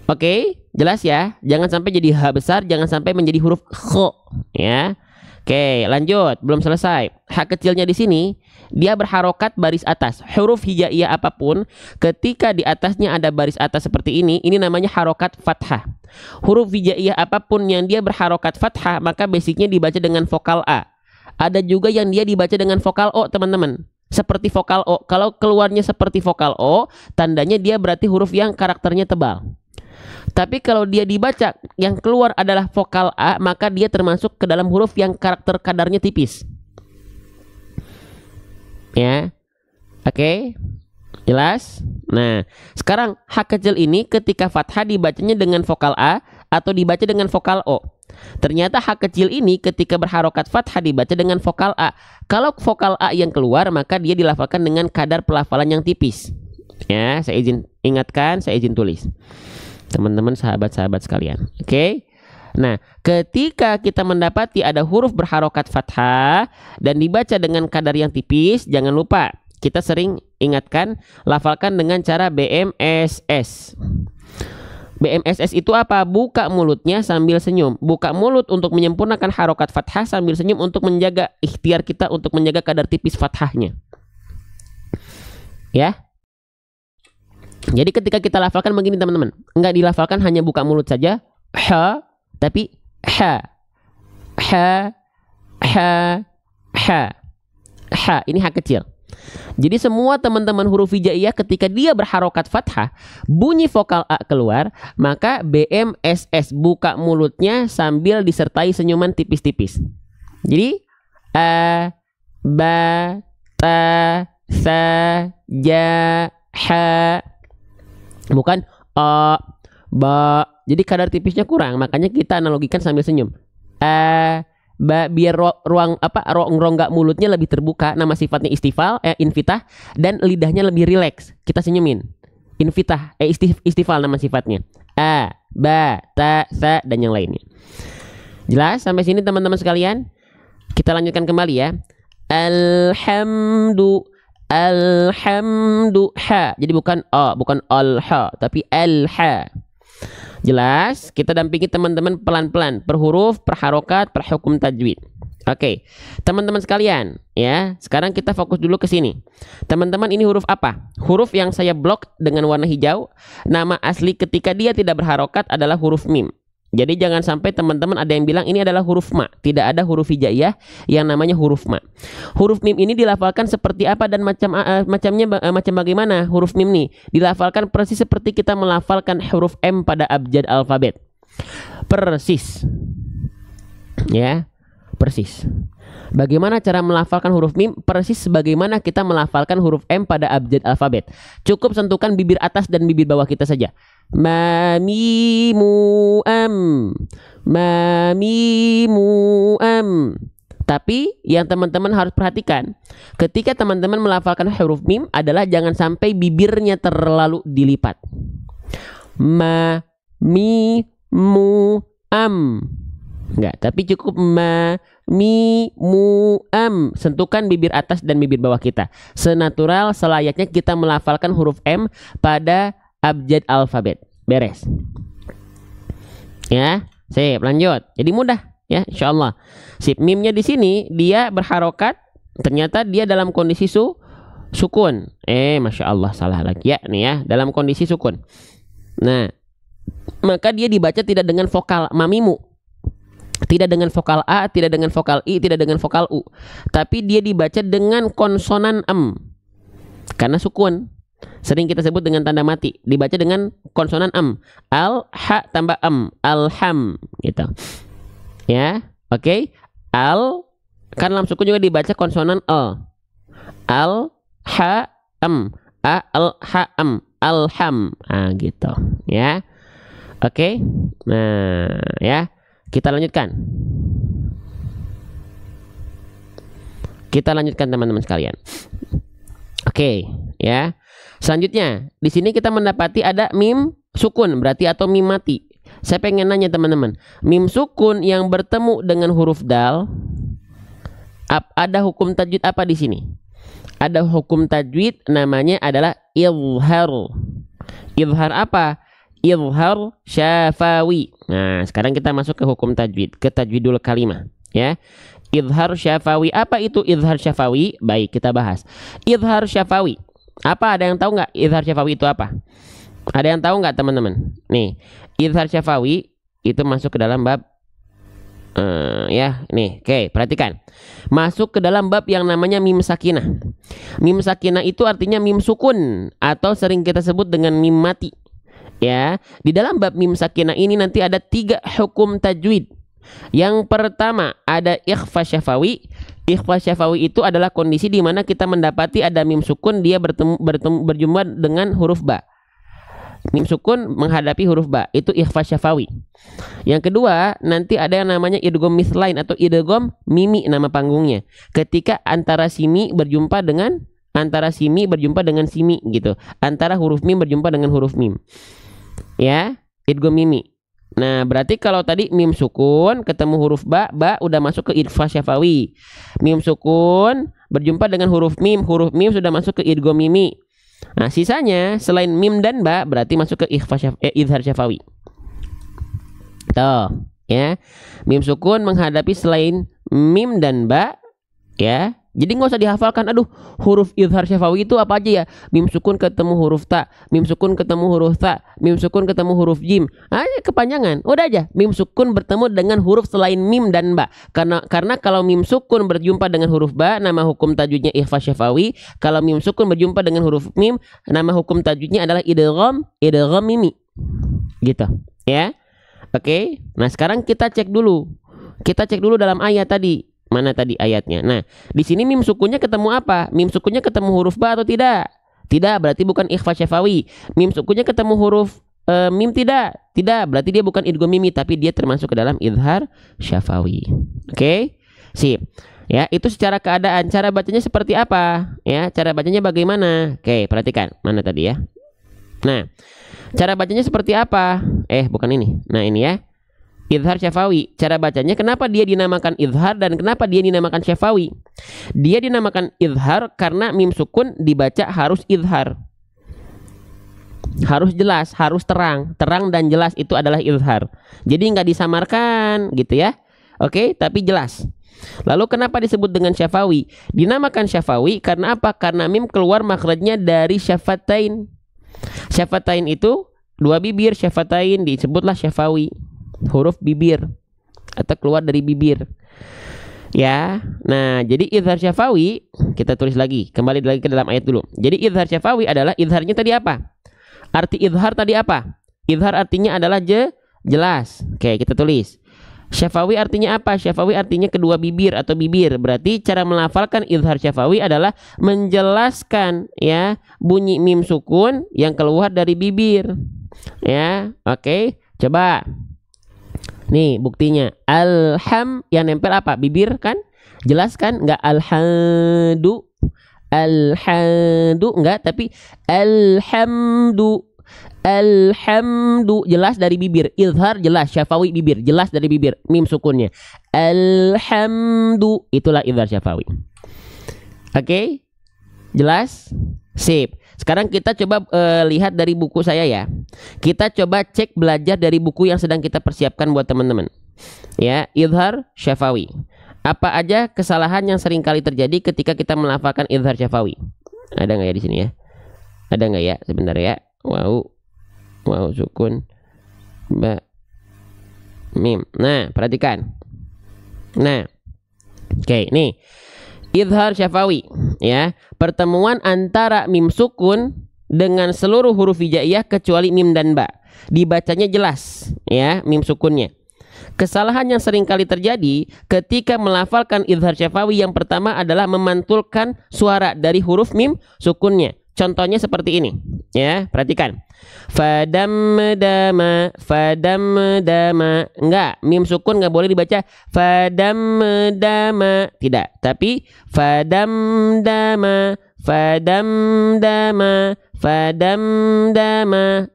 Oke, jelas ya. Jangan sampai jadi H besar, jangan sampai menjadi huruf Kh, ya. Oke, lanjut. Belum selesai. H kecilnya di sini dia berharokat baris atas. Huruf hijaiyah apapun ketika di atasnya ada baris atas seperti ini namanya harokat fathah. Huruf hijaiyah apapun yang dia berharokat fathah, maka basicnya dibaca dengan vokal A. Ada juga yang dia dibaca dengan vokal O, teman-teman. Seperti vokal O. Kalau keluarnya seperti vokal O, tandanya dia berarti huruf yang karakternya tebal. Tapi kalau dia dibaca yang keluar adalah vokal A, maka dia termasuk ke dalam huruf yang karakter kadarnya tipis. Ya. Oke. Jelas? Nah, sekarang H kecil ini ketika fathah dibacanya dengan vokal A atau dibaca dengan vokal O. Ternyata H kecil ini ketika berharokat fathah dibaca dengan vokal A. Kalau vokal A yang keluar, maka dia dilafalkan dengan kadar pelafalan yang tipis. Ya, saya izin ingatkan, saya izin tulis. Teman-teman sahabat-sahabat sekalian. Oke. Nah, ketika kita mendapati ada huruf berharokat fathah dan dibaca dengan kadar yang tipis, jangan lupa kita sering ingatkan, lafalkan dengan cara BMSS. BMSS itu apa? Buka mulutnya sambil senyum. Buka mulut untuk menyempurnakan harokat fathah, sambil senyum untuk menjaga ikhtiar kita untuk menjaga kadar tipis fathahnya. Ya. Jadi ketika kita lafalkan begini teman-teman, enggak dilafalkan hanya buka mulut saja, ha, tapi ha, ha, ha, ha, ha. Ini ha kecil. Jadi semua teman-teman huruf hijaiyah ketika dia berharokat fathah, bunyi vokal A keluar, maka BMSS, buka mulutnya sambil disertai senyuman tipis-tipis. Jadi a, ba, ta, sa, ja, ha. Bukan a, ba. Jadi kadar tipisnya kurang, makanya kita analogikan sambil senyum. A, biar ruang rongga mulutnya lebih terbuka, nama sifatnya infitah, dan lidahnya lebih rileks, kita senyumin. Infitah, istifal nama sifatnya. A, ba, ta, sa, dan yang lainnya. Jelas sampai sini teman-teman sekalian? Kita lanjutkan kembali ya. Alhamdu, ha. Jadi bukan a, bukan al-ha, tapi al-ha. Jelas? Kita dampingi teman-teman pelan-pelan, per huruf, per harokat, per hukum tajwid. Oke, teman-teman sekalian, ya. Sekarang kita fokus dulu ke sini. Teman-teman, ini huruf apa? Huruf yang saya blok dengan warna hijau, nama asli ketika dia tidak berharokat adalah huruf mim. Jadi jangan sampai teman-teman ada yang bilang ini adalah huruf ma. Tidak ada huruf hijaiyah yang namanya huruf ma. Huruf mim ini dilafalkan seperti apa dan macam bagaimana huruf mim nih? Dilafalkan persis seperti kita melafalkan huruf M pada abjad alfabet. Persis. Ya, persis. Bagaimana cara melafalkan huruf mim? Persis sebagaimana kita melafalkan huruf M pada abjad alfabet. Cukup sentuhkan bibir atas dan bibir bawah kita saja. Ma mimu am, ma mimu am. Tapi yang teman-teman harus perhatikan, ketika teman-teman melafalkan huruf mim adalah jangan sampai bibirnya terlalu dilipat. Ma mi mu am. Enggak, tapi cukup ma mi mu am. Sentuhkan bibir atas dan bibir bawah kita senatural selayaknya kita melafalkan huruf M pada abjad alfabet. Beres. Ya, sip, lanjut. Jadi mudah ya, insyaallah. Sip, mimnya di sini dia berharokat, ternyata dia dalam kondisi sukun. Masya Allah, salah lagi ya nih ya, dalam kondisi sukun. Nah, maka dia dibaca tidak dengan vokal mamimu, tidak dengan vokal A, tidak dengan vokal I, tidak dengan vokal U, tapi dia dibaca dengan konsonan em karena sukun. Sering kita sebut dengan tanda mati, dibaca dengan konsonan em, al ha tambah em, alham gitu ya. Oke. Al kan dalam sukun juga dibaca konsonan al ha em, a al ha em, alham, gitu ya. Oke. Nah ya, kita lanjutkan teman-teman sekalian. Oke ya. Selanjutnya, di sini kita mendapati ada mim sukun, berarti atau mim mati. Saya pengen nanya teman-teman, mim sukun yang bertemu dengan huruf dal, ada hukum tajwid apa di sini? Ada hukum tajwid namanya adalah izhar. Izhar apa? Izhar syafawi. Nah, sekarang kita masuk ke hukum tajwid, ke tajwidul kalimah, ya. Izhar syafawi. Apa itu izhar syafawi? Baik, kita bahas. Izhar syafawi. Apa, ada yang tahu nggak izhar syafawi itu apa? Ada yang tahu nggak teman-teman? Nih, izhar syafawi itu masuk ke dalam bab ya, nih, oke, perhatikan. Masuk ke dalam bab yang namanya mim sakinah. Mim sakinah itu artinya mim sukun atau sering kita sebut dengan mim mati. Ya, di dalam bab mim sakinah ini nanti ada 3 hukum tajwid. Yang pertama ada ikhfa syafawi, Ikhfa syafawi itu adalah kondisi di mana kita mendapati ada mim sukun dia berjumpa dengan huruf ba. Mim sukun menghadapi huruf ba, itu ikhfa syafawi. Yang kedua, nanti ada yang namanya idgham mislain atau idgham mimi nama panggungnya. Ketika antara simi berjumpa dengan simi gitu. Antara huruf mim berjumpa dengan huruf mim. Ya, idgham mimi. Nah, berarti kalau tadi mim sukun ketemu huruf ba udah masuk ke ikhfa syafawi. Mim sukun berjumpa dengan huruf mim sudah masuk ke idgham mimi. Nah, sisanya selain mim dan ba berarti masuk ke izhar syafawi. Tuh, ya. Mim sukun menghadapi selain mim dan ba, ya. Jadi nggak usah dihafalkan, aduh huruf izhar syafawi itu apa aja ya? Mim sukun ketemu huruf ta, mim sukun ketemu huruf ta, mim sukun ketemu huruf jim. Kepanjangan. Udah aja, mim sukun bertemu dengan huruf selain mim dan ba. Karena kalau mim sukun berjumpa dengan huruf ba, nama hukum tajwidnya ikhfa syafawi. Kalau mim sukun berjumpa dengan huruf mim, nama hukum tajwidnya adalah idgham mimi. Gitu, ya. Oke. Nah, sekarang kita cek dulu. Dalam ayat tadi. Mana tadi ayatnya? Nah, di sini mim sukunnya ketemu apa? Mim sukunnya ketemu huruf ba atau tidak? Tidak, berarti bukan ikhfa syafawi. Mim sukunnya ketemu huruf mim tidak? Tidak, berarti dia bukan idgham mimi, tapi dia termasuk ke dalam izhar syafawi. Oke? Sip. Ya, itu secara keadaan. Cara bacanya seperti apa? Ya, cara bacanya bagaimana? Oke, perhatikan. Mana tadi ya? Nah, cara bacanya seperti apa? Bukan ini. Nah, ini ya. Izhar syafawi. Cara bacanya, kenapa dia dinamakan izhar dan kenapa dia dinamakan syafawi? Dia dinamakan izhar karena mim sukun dibaca harus izhar. Harus jelas, harus terang. Terang dan jelas itu adalah izhar. Jadi nggak disamarkan gitu ya. Oke, tapi jelas. Lalu kenapa disebut dengan syafawi? Dinamakan syafawi karena apa? Karena mim keluar makhrajnya dari syafatain. Syafatain itu dua bibir, syafatain disebutlah syafawi. Huruf bibir atau keluar dari bibir, ya. Nah, jadi izhar syafawi kita tulis lagi, kembali lagi ke dalam ayat dulu. Jadi izhar syafawi adalah izharnya tadi apa? Arti izhar tadi apa? Izhar artinya adalah jelas. Oke, kita tulis. Syafawi artinya apa? Syafawi artinya kedua bibir atau bibir. Berarti cara melafalkan izhar syafawi adalah menjelaskan ya bunyi mim sukun yang keluar dari bibir. Ya, oke. Coba. Nih buktinya, alham yang nempel apa? Bibir kan? Jelas kan? Enggak alhamdu enggak, tapi alhamdu jelas dari bibir. Izhar jelas, syafawi bibir, jelas dari bibir, mim sukunnya. Alhamdu, itulah izhar syafawi. Oke? Jelas? Sip. Sekarang kita coba lihat dari buku saya ya. Kita coba cek belajar dari buku yang sedang kita persiapkan buat teman-teman. Ya, izhar syafawi. Apa aja kesalahan yang sering kali terjadi ketika kita melafalkan izhar syafawi? Ada nggak ya di sini ya? Ada nggak ya? Sebentar ya. Wow sukun ba mim. Nah, perhatikan. Nah, oke, nih. Izhar syafawi ya, pertemuan antara mim sukun dengan seluruh huruf hijaiyah kecuali mim dan ba. Dibacanya jelas ya mim sukunnya. Kesalahan yang sering kali terjadi ketika melafalkan izhar syafawi yang pertama adalah memantulkan suara dari huruf mim sukunnya. Contohnya seperti ini ya, perhatikan. Fadamdama. Enggak, mim sukun enggak boleh dibaca fadamdama, tidak, tapi fadamdama.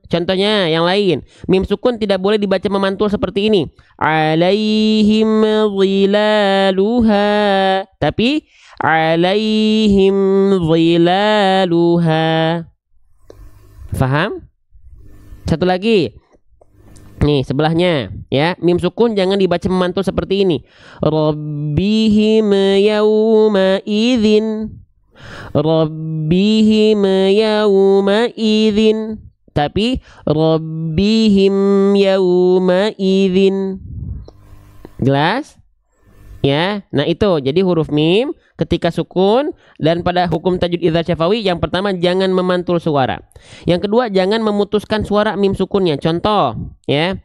Contohnya yang lain, mim sukun tidak boleh dibaca memantul seperti ini, alaihim zilaluha, tapi alaihim zilaluha. Faham? Satu lagi. Nih sebelahnya ya, mim sukun jangan dibaca memantul seperti ini. Rabbihim yauma idzin. Rabbihim yauma idzin. Tapi Rabbihim yauma idzin. Jelas? Ya, nah itu jadi huruf mim ketika sukun dan pada hukum tajwid izhar syafawi yang pertama jangan memantul suara. Yang kedua jangan memutuskan suara mim sukunnya. Contoh ya,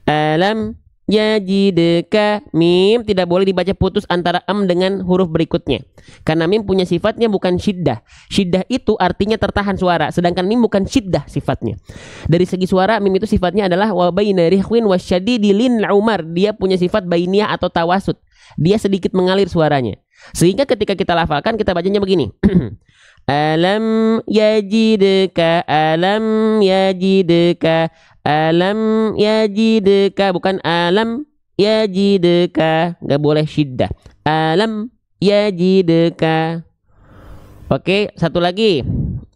alam yajidka. Mim tidak boleh dibaca putus antara dengan huruf berikutnya. Karena mim punya sifatnya bukan syiddah. Syiddah itu artinya tertahan suara, sedangkan mim bukan syiddah sifatnya. Dari segi suara mim itu sifatnya adalah wa baina rihwin wasyadidilin umar. Dia punya sifat bainiyah atau tawasud. Dia sedikit mengalir suaranya. Sehingga ketika kita lafalkan kita bacanya begini. Alam yajidka, alam yajidka, alam yajidka, bukan alam yajidka. Gak boleh syiddah. Alam yajidka. Oke, satu lagi.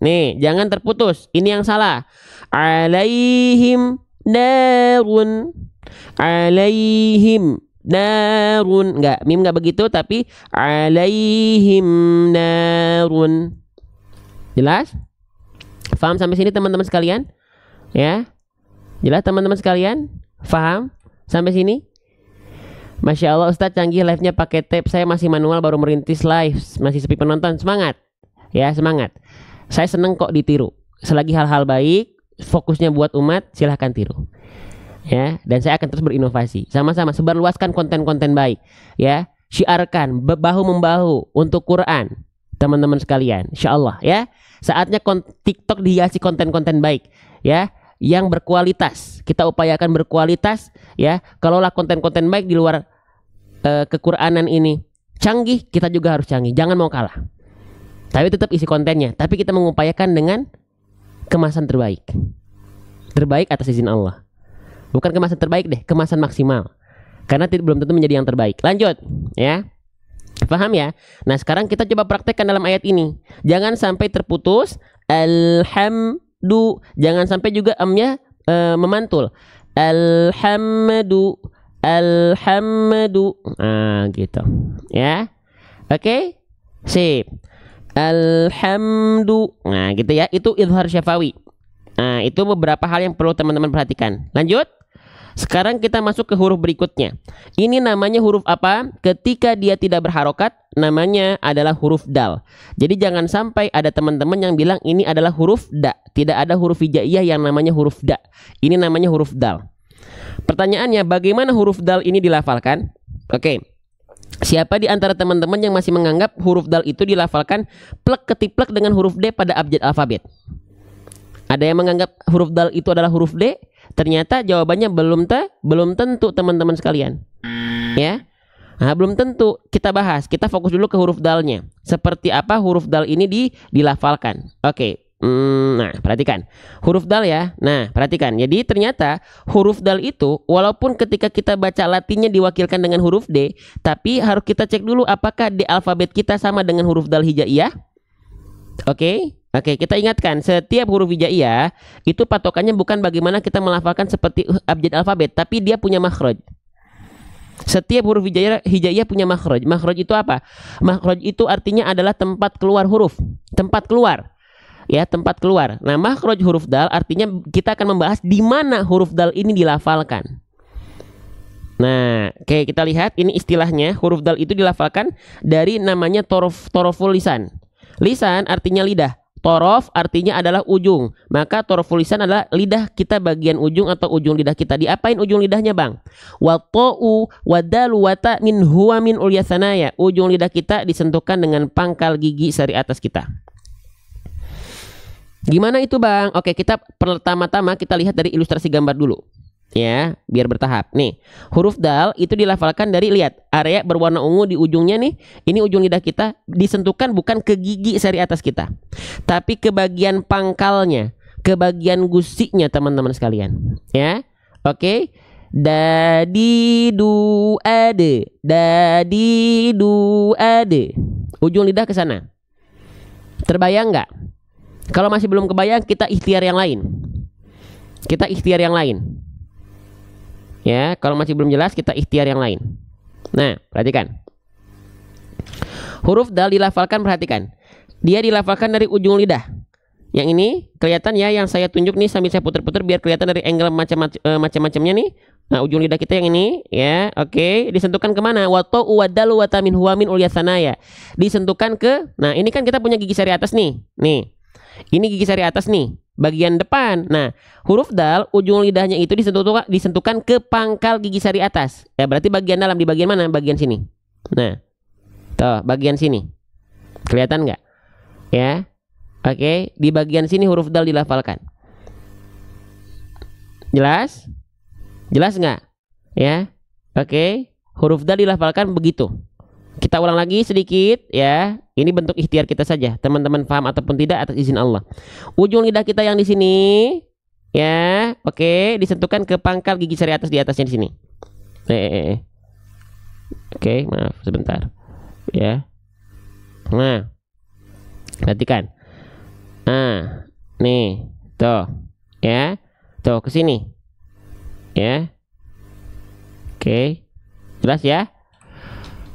Nih, jangan terputus. Ini yang salah. Alaihim narun. Alaihim narun. Enggak, mim enggak begitu, tapi alaihim narun. Jelas? Faham sampai sini teman-teman sekalian? Ya? Jelas teman-teman sekalian? Faham sampai sini? Masya Allah Ustadz canggih, live-nya pakai tape. Saya masih manual, baru merintis live, masih sepi penonton. Semangat. Ya, semangat. Saya seneng kok ditiru. Selagi hal-hal baik, fokusnya buat umat, silahkan tiru. Ya, dan saya akan terus berinovasi. Sama-sama sebarluaskan konten-konten baik. Ya, syiarkan bahu membahu untuk Quran, teman-teman sekalian. Insyaallah ya. Saatnya TikTok dihiasi konten-konten baik, ya, yang berkualitas. Kita upayakan berkualitas, ya. Kalaulah konten-konten baik di luar kekuranan ini canggih, kita juga harus canggih. Jangan mau kalah. Tapi tetap isi kontennya. Tapi kita mengupayakan dengan kemasan terbaik. Terbaik atas izin Allah. Bukan kemasan terbaik deh, kemasan maksimal. Karena belum tentu menjadi yang terbaik. Lanjut, ya. Paham ya? Nah, sekarang kita coba praktekkan dalam ayat ini. Jangan sampai terputus alhamdu. Jangan sampai juga amnya memantul. Alhamdu, alhamdu. Nah, gitu. Ya. Oke? Sip. Alhamdu. Nah, gitu ya. Itu idhar syafawi. Nah, itu beberapa hal yang perlu teman-teman perhatikan. Lanjut. Sekarang kita masuk ke huruf berikutnya. Ini namanya huruf apa? Ketika dia tidak berharokat, namanya adalah huruf dal. Jadi jangan sampai ada teman-teman yang bilang ini adalah huruf da. Tidak ada huruf hijaiyah yang namanya huruf da. Ini namanya huruf dal. Pertanyaannya, bagaimana huruf dal ini dilafalkan? Oke. Siapa di antara teman-teman yang masih menganggap huruf dal itu dilafalkan plek ketiplek dengan huruf D pada abjad alfabet? Ada yang menganggap huruf dal itu adalah huruf D? Ternyata jawabannya belum tentu teman-teman sekalian. Ya. Nah, belum tentu. Kita bahas. Kita fokus dulu ke huruf dalnya. Seperti apa huruf dal ini dilafalkan. Oke. Nah, perhatikan. Huruf dal ya. Nah, perhatikan. Jadi ternyata huruf dal itu walaupun ketika kita baca latinnya diwakilkan dengan huruf D, tapi harus kita cek dulu apakah D alfabet kita sama dengan huruf dal hijaiyah. Oke. Oke, kita ingatkan, setiap huruf hijaiyah itu patokannya bukan bagaimana kita melafalkan seperti abjad alfabet, tapi dia punya makhraj. Setiap huruf hijaiyah punya makhraj. Makhraj itu apa? Makhraj itu artinya adalah tempat keluar huruf, tempat keluar. Ya, tempat keluar. Nah, makhraj huruf dal artinya kita akan membahas di mana huruf dal ini dilafalkan. Nah, oke, kita lihat ini istilahnya huruf dal itu dilafalkan dari namanya toroful lisan. Lisan artinya lidah. Torof artinya adalah ujung. Maka toroful lisan adalah lidah kita bagian ujung atau ujung lidah kita. Diapain ujung lidahnya, Bang? Wata'u wadalu wata min huwa min ulyasanaya. Ujung lidah kita disentuhkan dengan pangkal gigi seri atas kita. Gimana itu, Bang? Oke, kita pertama-tama kita lihat dari ilustrasi gambar dulu. Ya, biar bertahap. Nih, huruf dal itu dilafalkan dari, lihat, area berwarna ungu di ujungnya nih. Ini ujung lidah kita disentuhkan bukan ke gigi seri atas kita, tapi ke bagian pangkalnya, ke bagian gusinya, teman-teman sekalian. Ya, oke. Dadi du ade, dadi du ade. Ujung lidah ke sana. Terbayang nggak? Kalau masih belum kebayang, kita ikhtiar yang lain. Kita ikhtiar yang lain. Ya, kalau masih belum jelas kita ikhtiar yang lain. Nah, perhatikan. Huruf dal dilafalkan, perhatikan. Dia dilafalkan dari ujung lidah. Yang ini kelihatan ya, yang saya tunjuk nih sambil saya putar-putar biar kelihatan dari angle macam-macamnya nih. Nah, ujung lidah kita yang ini ya, oke, disentuhkan kemana? Wata'u wadalu watamin huwa min ulyasanaya. Disentuhkan ke, nah ini kan kita punya gigi seri atas nih. Nih. Ini gigi sari atas nih, bagian depan. Nah, huruf dal ujung lidahnya itu disentuhkan ke pangkal gigi sari atas. Ya, berarti bagian dalam, di bagian mana? Bagian sini. Nah, tuh, bagian sini. Kelihatan nggak? Ya. Oke, di bagian sini huruf dal dilafalkan. Jelas? Jelas nggak? Ya. Oke, huruf dal dilafalkan begitu. Kita ulang lagi sedikit ya. Ini bentuk ikhtiar kita saja. Teman-teman paham ataupun tidak atas izin Allah. Ujung lidah kita yang di sini ya, oke, disentuhkan ke pangkal gigi sari atas di atasnya di sini. Oke, maaf sebentar. Ya. Nah. Perhatikan. Nah, nih, tuh. Ya. Tuh ke sini. Ya. Oke. Jelas ya?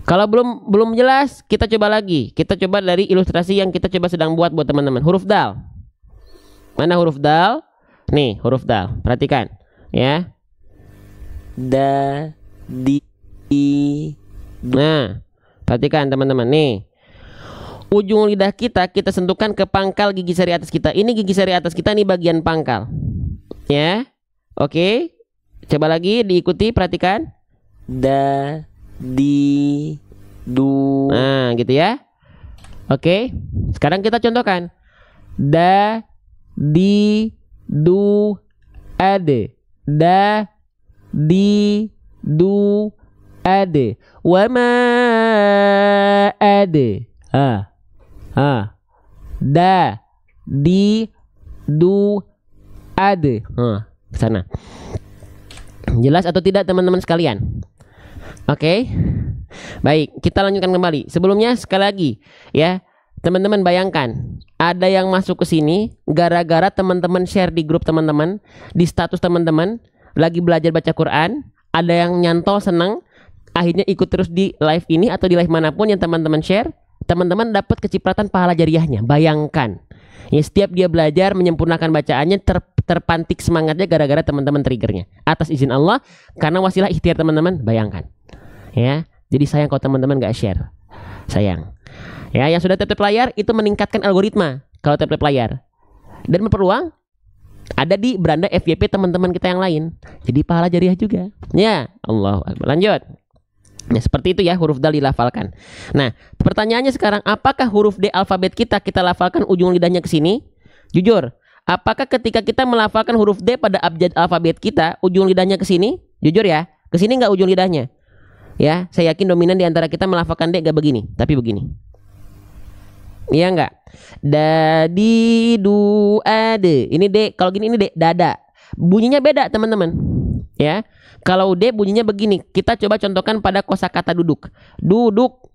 Kalau belum jelas, kita coba lagi. Kita coba dari ilustrasi yang kita coba sedang buat teman-teman. Huruf dal. Mana huruf dal? Nih, huruf dal. Perhatikan, ya. Da, di. Nah, perhatikan teman-teman nih. Ujung lidah kita sentuhkan ke pangkal gigi sari atas kita. Ini gigi sari atas kita nih bagian pangkal. Ya. Oke. Coba lagi diikuti, perhatikan. Da, di, du. Nah, gitu ya. Oke. Sekarang kita contohkan. Da, di, du, ade. Da, di, du, ade. Wama ade. Da, di, du, ade. Ke sana. Jelas atau tidak teman-teman sekalian? Oke. Baik, kita lanjutkan kembali. Sebelumnya sekali lagi ya, teman-teman bayangkan ada yang masuk ke sini gara-gara teman-teman share di grup teman-teman, di status teman-teman lagi belajar baca Quran, ada yang nyantol senang, akhirnya ikut terus di live ini atau di live manapun yang teman-teman share, teman-teman dapat kecipratan pahala jariahnya. Bayangkan. Ya, setiap dia belajar menyempurnakan bacaannya terpantik semangatnya gara-gara teman-teman triggernya. Atas izin Allah, karena wasilah ikhtiar teman-teman, bayangkan. Ya, jadi sayang kalau teman-teman gak share. Sayang. Ya, yang sudah tap layar itu meningkatkan algoritma kalau tap layar. Dan berpeluang ada di beranda FYP teman-teman kita yang lain. Jadi pahala jariah juga. Ya, Allah Akbar. Lanjut. Nah, seperti itu ya huruf dal dilafalkan. Nah, pertanyaannya sekarang, apakah huruf D alfabet kita lafalkan ujung lidahnya ke sini? Jujur, apakah ketika kita melafalkan huruf D pada abjad alfabet kita, ujung lidahnya ke sini? Jujur ya, ke sini nggak ujung lidahnya? Ya, saya yakin dominan di antara kita melafalkan D nggak begini, tapi begini. Iya nggak? Da, di, du, ade. Ini D, kalau gini ini D, dada. Bunyinya beda teman-teman. Ya. Kalau D bunyinya begini. Kita coba contohkan pada kosakata duduk. Duduk.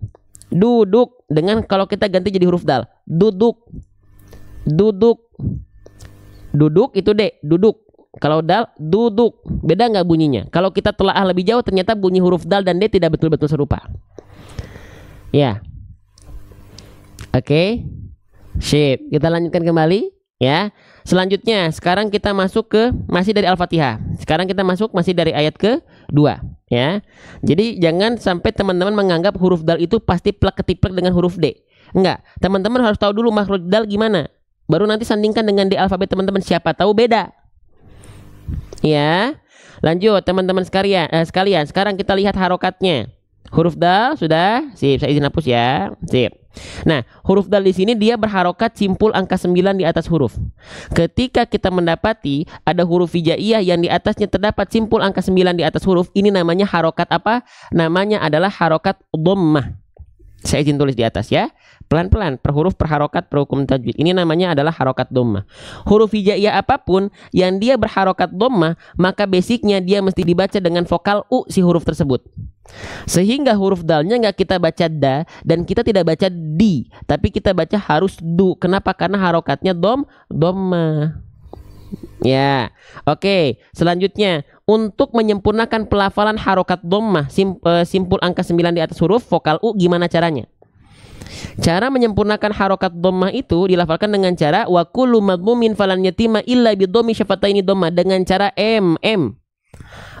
Duduk. Dengan kalau kita ganti jadi huruf dal. Duduk. Duduk. Duduk itu D. Duduk. Kalau dal, duduk. Beda nggak bunyinya? Kalau kita telaah lebih jauh, ternyata bunyi huruf dal dan D tidak betul-betul serupa. Ya. Oke. Sip. Kita lanjutkan kembali. Ya. Selanjutnya, sekarang kita masuk ke masih dari Al-Fatihah. Sekarang kita masuk masih dari ayat ke-2, ya. Jadi jangan sampai teman-teman menganggap huruf dal itu pasti plek-ketiplek dengan huruf D. Enggak, teman-teman harus tahu dulu makhraj dal gimana. Baru nanti sandingkan dengan D alfabet teman-teman, siapa tahu beda. Ya. Lanjut teman-teman sekalian, sekarang kita lihat harokatnya. Huruf dal sudah, sip, saya izin hapus ya. Sip. Nah, huruf dal di sini dia berharokat simpul angka 9 di atas huruf. Ketika kita mendapati ada huruf hijaiyah yang di atasnya terdapat simpul angka 9 di atas huruf, ini namanya harokat apa? Namanya adalah harokat dhammah. Saya izin tulis di atas ya. Pelan-pelan, per huruf per harokat per hukum tajwid. Ini namanya adalah harokat dhammah. Huruf hijaiyah apapun yang dia berharokat dhammah, maka basicnya dia mesti dibaca dengan vokal U si huruf tersebut. Sehingga huruf dalnya nggak kita baca da dan kita tidak baca di, tapi kita baca harus du. Kenapa? Karena harokatnya dhammah. Ya, oke. Selanjutnya, untuk menyempurnakan pelafalan harokat dhammah simpul angka 9 di atas huruf vokal U, gimana caranya? Cara menyempurnakan harokat dhammah itu dilafalkan dengan cara wa kullu madmumin falan yatima illa bi dhammi syafataini dhammah, dengan cara MM.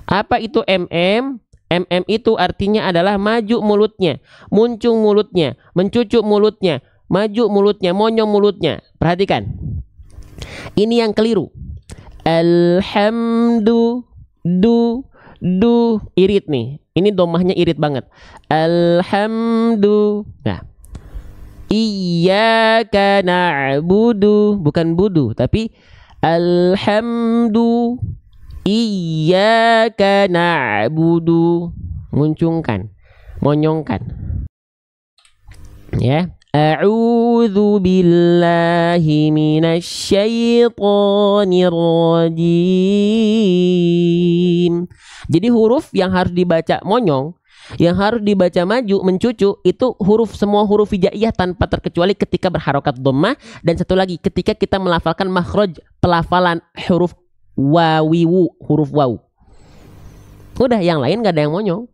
Apa itu MM? MM itu artinya adalah maju mulutnya, muncung mulutnya, mencucuk mulutnya, maju mulutnya, monyong mulutnya. Perhatikan. Ini yang keliru. Alhamdu, du, irit nih. Ini domahnya irit banget. Alhamdu. Nah, iyyaka na'budu, bukan budu, tapi alhamdu. Iyyaka na'budu. Muncungkan, monyongkan. Ya. A'udzu billahi minasyaitonir rajim. Jadi huruf yang harus dibaca monyong, yang harus dibaca maju, mencucu, itu semua huruf hijaiyah tanpa terkecuali ketika berharokat dhammah, dan satu lagi ketika kita melafalkan makhraj pelafalan huruf wawiwu, huruf waw. Udah, yang lain gak ada yang monyong.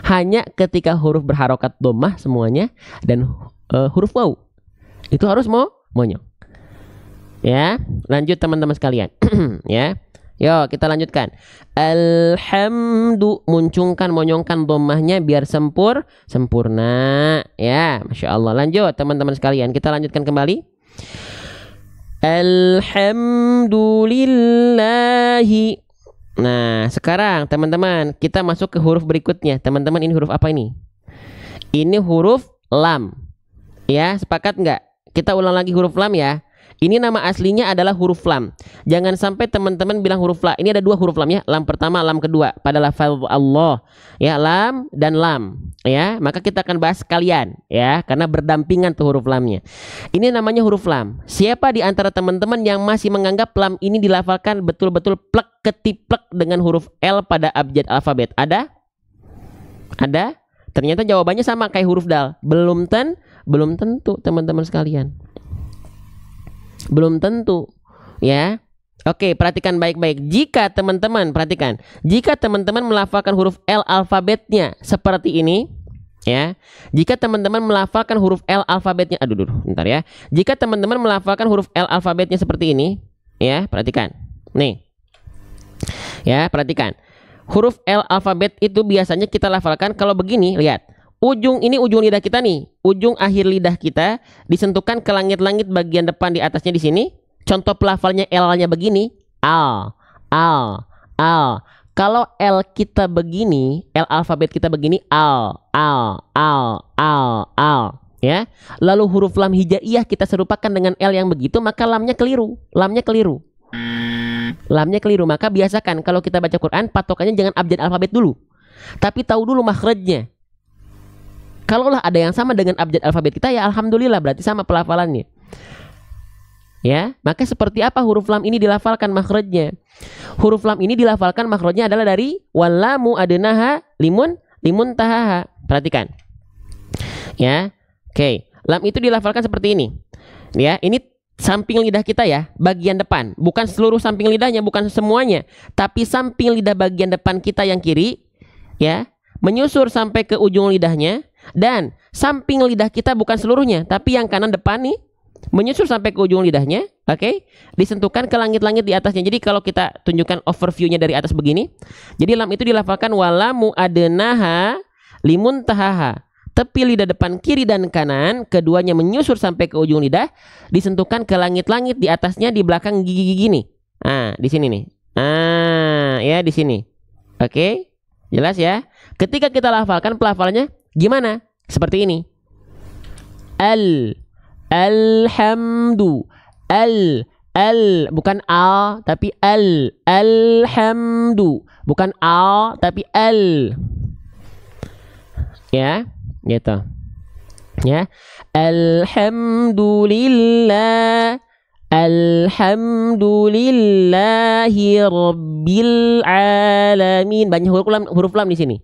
Hanya ketika huruf berharokat dhammah semuanya dan huruf waw itu harus monyong. Ya, lanjut teman-teman sekalian. Ya, yuk kita lanjutkan. Alhamdu, muncungkan, monyongkan dhammahnya biar sempurna. Ya, masya Allah. Lanjut teman-teman sekalian, kita lanjutkan kembali. Alhamdulillahi. Nah, sekarang teman-teman kita masuk ke huruf berikutnya. Teman-teman, ini huruf apa ini? Ini huruf lam. Ya, sepakat nggak? Kita ulang lagi huruf lam ya. Ini nama aslinya adalah huruf lam. Jangan sampai teman-teman bilang huruf la. Ini ada dua huruf lam ya. Lam pertama, lam kedua pada lafaz Allah. Ya, lam dan lam. Ya, maka kita akan bahas sekalian ya, karena berdampingan tuh huruf lamnya. Ini namanya huruf lam. Siapa di antara teman-teman yang masih menganggap lam ini dilafalkan betul-betul plek ketiplek dengan huruf L pada abjad alfabet? Ada? Ada? Ternyata jawabannya sama kayak huruf dal. Belum tentu teman-teman sekalian. Belum tentu. Ya. Oke, perhatikan baik-baik. Jika teman-teman perhatikan, jika teman-teman melafalkan huruf L alfabetnya seperti ini, ya. Jika teman-teman melafalkan huruf L alfabetnya, bentar ya. Jika teman-teman melafalkan huruf L alfabetnya seperti ini, ya, perhatikan. Nih. Ya, perhatikan. Huruf L alfabet itu biasanya kita lafalkan kalau begini, lihat. Ujung lidah kita nih, ujung akhir lidah kita disentuhkan ke langit-langit bagian depan di atasnya di sini. Contoh pelafalnya L-nya begini, al. Kalau L kita begini, L alfabet kita begini, al. Ya. Lalu huruf lam hijaiyah kita serupakan dengan L yang begitu, maka lamnya keliru. Lamnya keliru, maka biasakan kalau kita baca Quran patokannya jangan abjad alfabet dulu, tapi tahu dulu makhrajnya. Kalaulah ada yang sama dengan abjad alfabet kita, ya alhamdulillah, berarti sama pelafalannya. Ya, maka seperti apa huruf lam ini dilafalkan makhrajnya? Huruf lam ini dilafalkan makhrajnya adalah dari wallamu adnaha limun tahaha. Perhatikan. Ya. Oke, lam itu dilafalkan seperti ini. Ya, ini samping lidah kita ya, bagian depan, bukan seluruh samping lidahnya, bukan semuanya, tapi samping lidah bagian depan kita yang kiri, ya, menyusur sampai ke ujung lidahnya, dan samping lidah kita bukan seluruhnya, tapi yang kanan depan nih, menyusur sampai ke ujung lidahnya, oke, disentuhkan ke langit-langit di atasnya. Jadi kalau kita tunjukkan overviewnya dari atas begini, jadi lam itu dilafalkan walamu adnaha limun tahaha. Tepi lidah depan kiri dan kanan, keduanya menyusur sampai ke ujung lidah, disentuhkan ke langit-langit di atasnya di belakang gigi-gigi nih. Ah, di sini nih. Ah, ya di sini. Oke, jelas ya. Ketika kita lafalkan, pelafalannya gimana? Seperti ini. Alhamdu. Bukan al, tapi alhamdu. Bukan al, tapi al. Ya. Gitu ya, alhamdulillahi rabbil alamin. Banyak huruf lam di sini.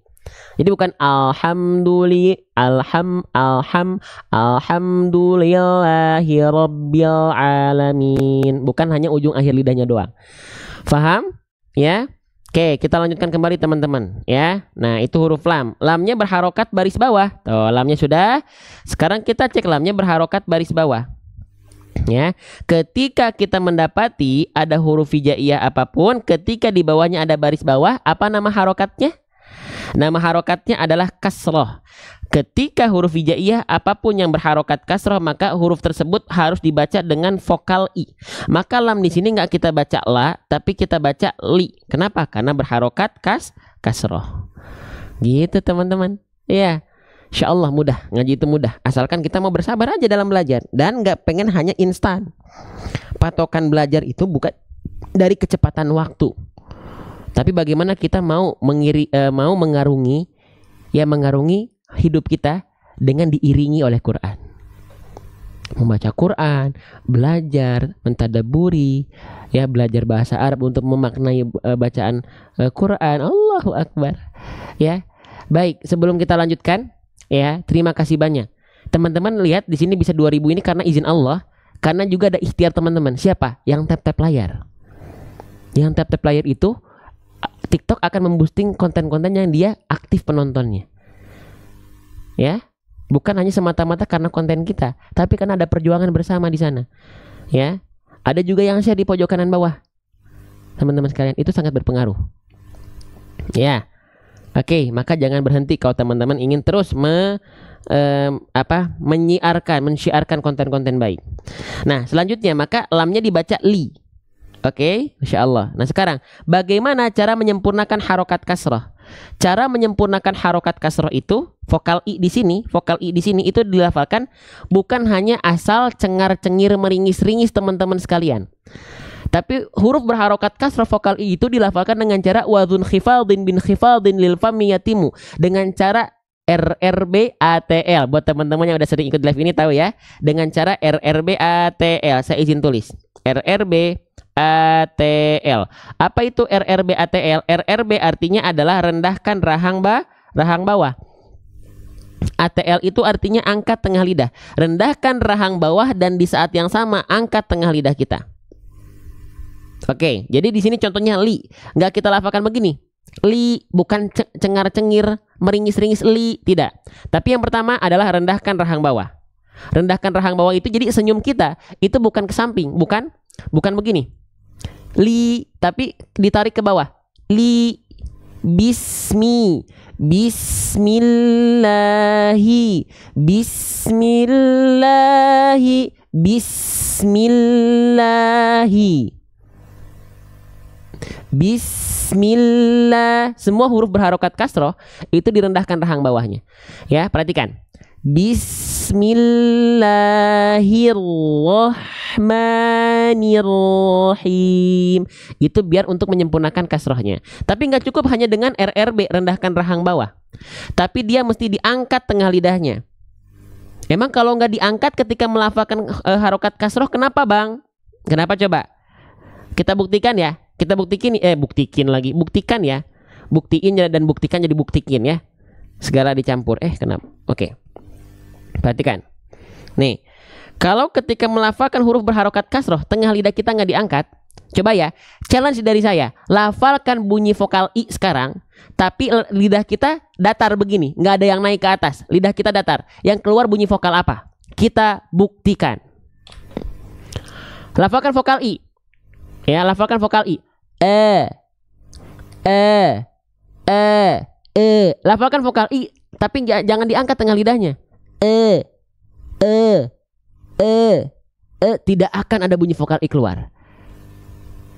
Jadi bukan alhamdulillahi rabbil alamin. Bukan hanya ujung akhir lidahnya doang. Faham? Ya. Oke, kita lanjutkan kembali teman-teman ya. Nah, itu huruf lam. Lamnya berharokat baris bawah. Tuh, lamnya sudah. Sekarang kita cek lamnya berharokat baris bawah. Ya. Ketika kita mendapati ada huruf hijaiyah apapun, ketika di bawahnya ada baris bawah, apa nama harokatnya? Nama harokatnya adalah kasroh. Ketika huruf hijaiyah apapun yang berharokat kasroh, maka huruf tersebut harus dibaca dengan vokal i. Maka lam di sini nggak kita baca la, tapi kita baca li. Kenapa? Karena berharokat kasroh. Gitu teman-teman. Ya, insya Allah mudah, ngaji itu mudah. Asalkan kita mau bersabar aja dalam belajar dan nggak pengen hanya instan. Patokan belajar itu bukan dari kecepatan waktu, tapi bagaimana kita mau mengarungi hidup kita dengan diiringi oleh Quran. Membaca Quran, belajar, mentadaburi, ya, belajar bahasa Arab untuk memaknai bacaan Quran. Allahu Akbar. Ya. Baik, sebelum kita lanjutkan, ya, terima kasih banyak. Teman-teman lihat di sini bisa 2000 ini karena izin Allah, karena juga ada ikhtiar teman-teman. Siapa? Yang tap-tap layar. Yang tap-tap layar itu TikTok akan memboosting konten-konten yang dia aktif penontonnya. Ya, bukan hanya semata-mata karena konten kita, tapi karena ada perjuangan bersama di sana. Ya, ada juga yang share di pojok kanan bawah. Teman-teman sekalian, itu sangat berpengaruh. Ya, oke, maka jangan berhenti kalau teman-teman ingin terus mensyiarkan konten-konten baik. Nah, selanjutnya maka lamnya dibaca li. Oke, Masya Allah. Nah sekarang bagaimana cara menyempurnakan harokat kasroh? Cara menyempurnakan harokat kasroh itu vokal i di sini itu dilafalkan bukan hanya asal cengar-cengir meringis-ringis teman-teman sekalian. Tapi huruf berharokat kasroh vokal i itu dilafalkan dengan cara wadhun khifaldin bin khifaldin lil fami yatimu, dengan cara RRBATL. Buat teman-teman yang udah sering ikut live ini tahu ya, dengan cara RRBATL. Saya izin tulis RRBATL. Apa itu RRBATL? RRB artinya adalah rendahkan rahang bawah. ATL itu artinya angkat tengah lidah. Rendahkan rahang bawah dan di saat yang sama angkat tengah lidah kita. Oke, jadi di sini contohnya li. Nggak kita lafalkan begini. Li, bukan cengar-cengir, meringis-ringis li, tidak. Tapi yang pertama adalah rendahkan rahang bawah. Rendahkan rahang bawah itu jadi senyum kita itu bukan ke samping, bukan begini. Li, tapi ditarik ke bawah. Li, bismillahi, bismillah. Semua huruf berharokat kasroh itu direndahkan rahang bawahnya. Ya, perhatikan. Bismillahirrahmanirrahim. Itu biar untuk menyempurnakan kasrohnya. Tapi nggak cukup hanya dengan RRB, rendahkan rahang bawah. Tapi dia mesti diangkat tengah lidahnya. Emang kalau nggak diangkat ketika melafalkan harokat kasroh, kenapa bang? Kenapa coba? Kita buktikan ya. Buktikan ya. Buktiin dan buktikan jadi buktikin ya. Segala dicampur. Kenapa? Oke. Perhatikan. Nih, kalau ketika melafalkan huruf berharokat kasroh, tengah lidah kita nggak diangkat. Coba ya, challenge dari saya. Lafalkan bunyi vokal i sekarang, tapi lidah kita datar begini, nggak ada yang naik ke atas. Lidah kita datar. Yang keluar bunyi vokal apa? Kita buktikan. Lafalkan vokal i. Ya, lafalkan vokal i. Lafalkan vokal i, tapi jangan diangkat tengah lidahnya. Tidak akan ada bunyi vokal i keluar.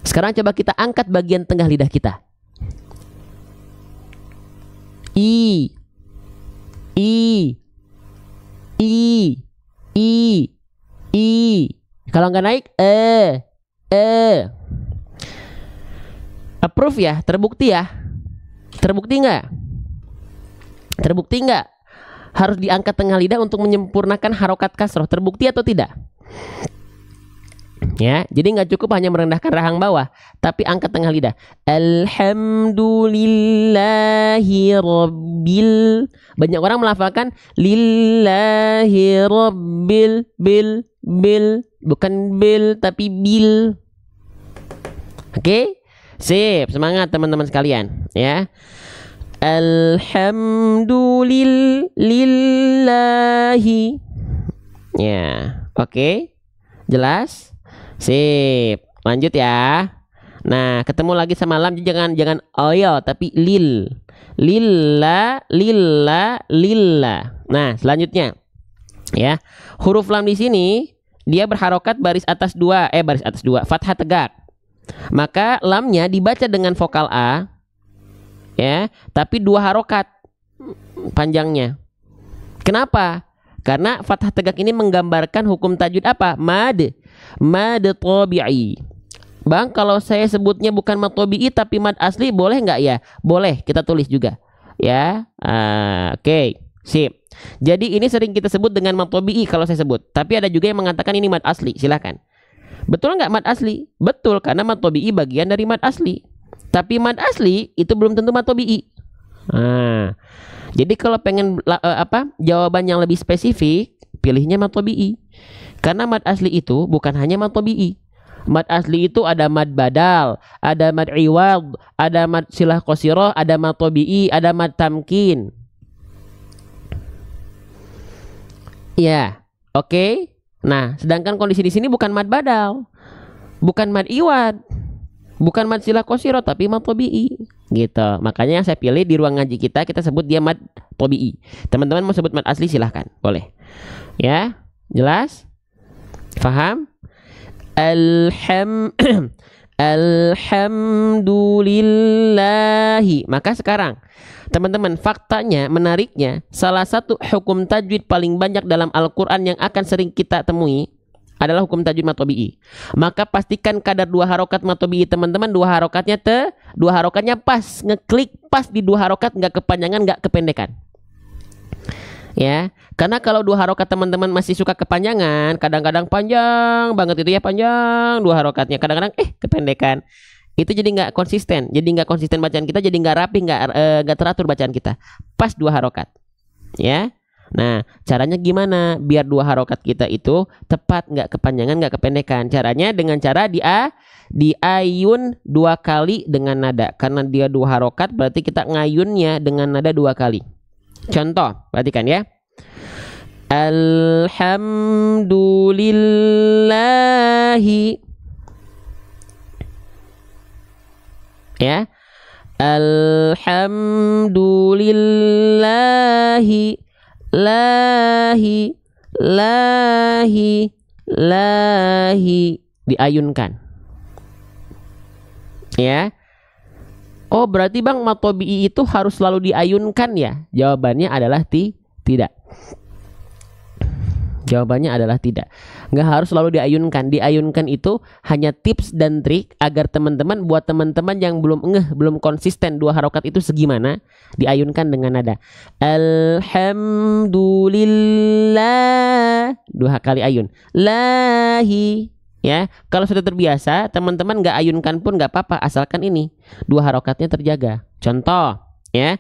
Sekarang coba kita angkat bagian tengah lidah kita. I. Kalau nggak naik, approve ya, terbukti ya. Terbukti nggak? Harus diangkat tengah lidah untuk menyempurnakan harokat kasroh. Terbukti atau tidak? Ya, jadi nggak cukup hanya merendahkan rahang bawah, tapi angkat tengah lidah. Alhamdulillahi rabbil. Banyak orang melafalkan lillahi rabbil bil, bukan bil tapi bil. Oke? Sip, semangat teman-teman sekalian ya. Alhamdulillahi. Ya, oke. Jelas? Sip. Lanjut ya. Nah, ketemu lagi sama lam, jangan oyo tapi lil. lillah, lillah, lillah. Nah, selanjutnya ya, huruf lam di sini dia berharokat baris atas dua, fathah tegak. Maka lamnya dibaca dengan vokal A ya, tapi 2 harokat panjangnya. Kenapa? Karena fathah tegak ini menggambarkan hukum tajwid apa? Mad tabi'i. Bang, kalau saya sebutnya bukan mad tabi'i tapi mad asli boleh nggak ya? Boleh, kita tulis juga ya. Oke, sip. Jadi ini sering kita sebut dengan mad tabi'i kalau saya sebut, tapi ada juga yang mengatakan ini mad asli. Silahkan. Betul nggak mad asli? Betul, karena mad tabi'i bagian dari mad asli. Tapi mad asli itu belum tentu mad tabi'i. Jadi kalau pengen jawaban yang lebih spesifik, pilihnya mad tabi'i. Karena mad asli itu bukan hanya mad tabi'i. Mad asli itu ada mad badal, ada mad iwad, ada mad silah qasirah, ada mad tabi'i, ada mad tamkin. Ya, oke. Nah, sedangkan kondisi di sini bukan mad badal, bukan mad iwad, bukan mad silah qasirah, tapi mad tabi'i. Gitu. Makanya yang saya pilih di ruang ngaji kita sebut dia mad tabi'i. Teman-teman mau sebut mad asli silahkan, boleh. Ya, jelas? Faham? Alhamdulillahi. Maka sekarang teman-teman, faktanya, menariknya, salah satu hukum tajwid paling banyak dalam Al-Quran yang akan sering kita temui adalah hukum tajwid mad tabi'i. Maka pastikan kadar 2 harokat mad tabi'i teman-teman, 2 harokatnya pas, ngeklik pas di 2 harokat, nggak kepanjangan, nggak kependekan. Ya, karena kalau 2 harokat teman-teman masih suka kepanjangan, kadang-kadang panjang banget itu ya, panjang 2 harokatnya, kadang-kadang kependekan. Itu jadi nggak konsisten, bacaan kita, jadi nggak rapi, nggak teratur bacaan kita. Pas 2 harokat, ya. Nah, caranya gimana biar 2 harokat kita itu tepat, nggak kepanjangan, nggak kependekan? Caranya dengan cara diayun 2 kali dengan nada. Karena dia 2 harokat, berarti kita ngayunnya dengan nada 2 kali. Contoh, perhatikan ya. Alhamdulillahi. Ya. Alhamdulillahi. Lahi. Diayunkan. Ya. Oh, berarti Bang, mad tabi'i itu harus selalu diayunkan ya? Jawabannya adalah tidak. Jawabannya adalah tidak. Nggak harus selalu diayunkan. Diayunkan itu hanya tips dan trik agar teman-teman, buat teman-teman yang belum konsisten 2 harokat itu segimana, diayunkan dengan nada. Alhamdulillah. 2 kali ayun. Lahi. Ya, kalau sudah terbiasa, teman-teman nggak ayunkan pun nggak apa-apa, asalkan ini 2 harokatnya terjaga. Contoh, ya,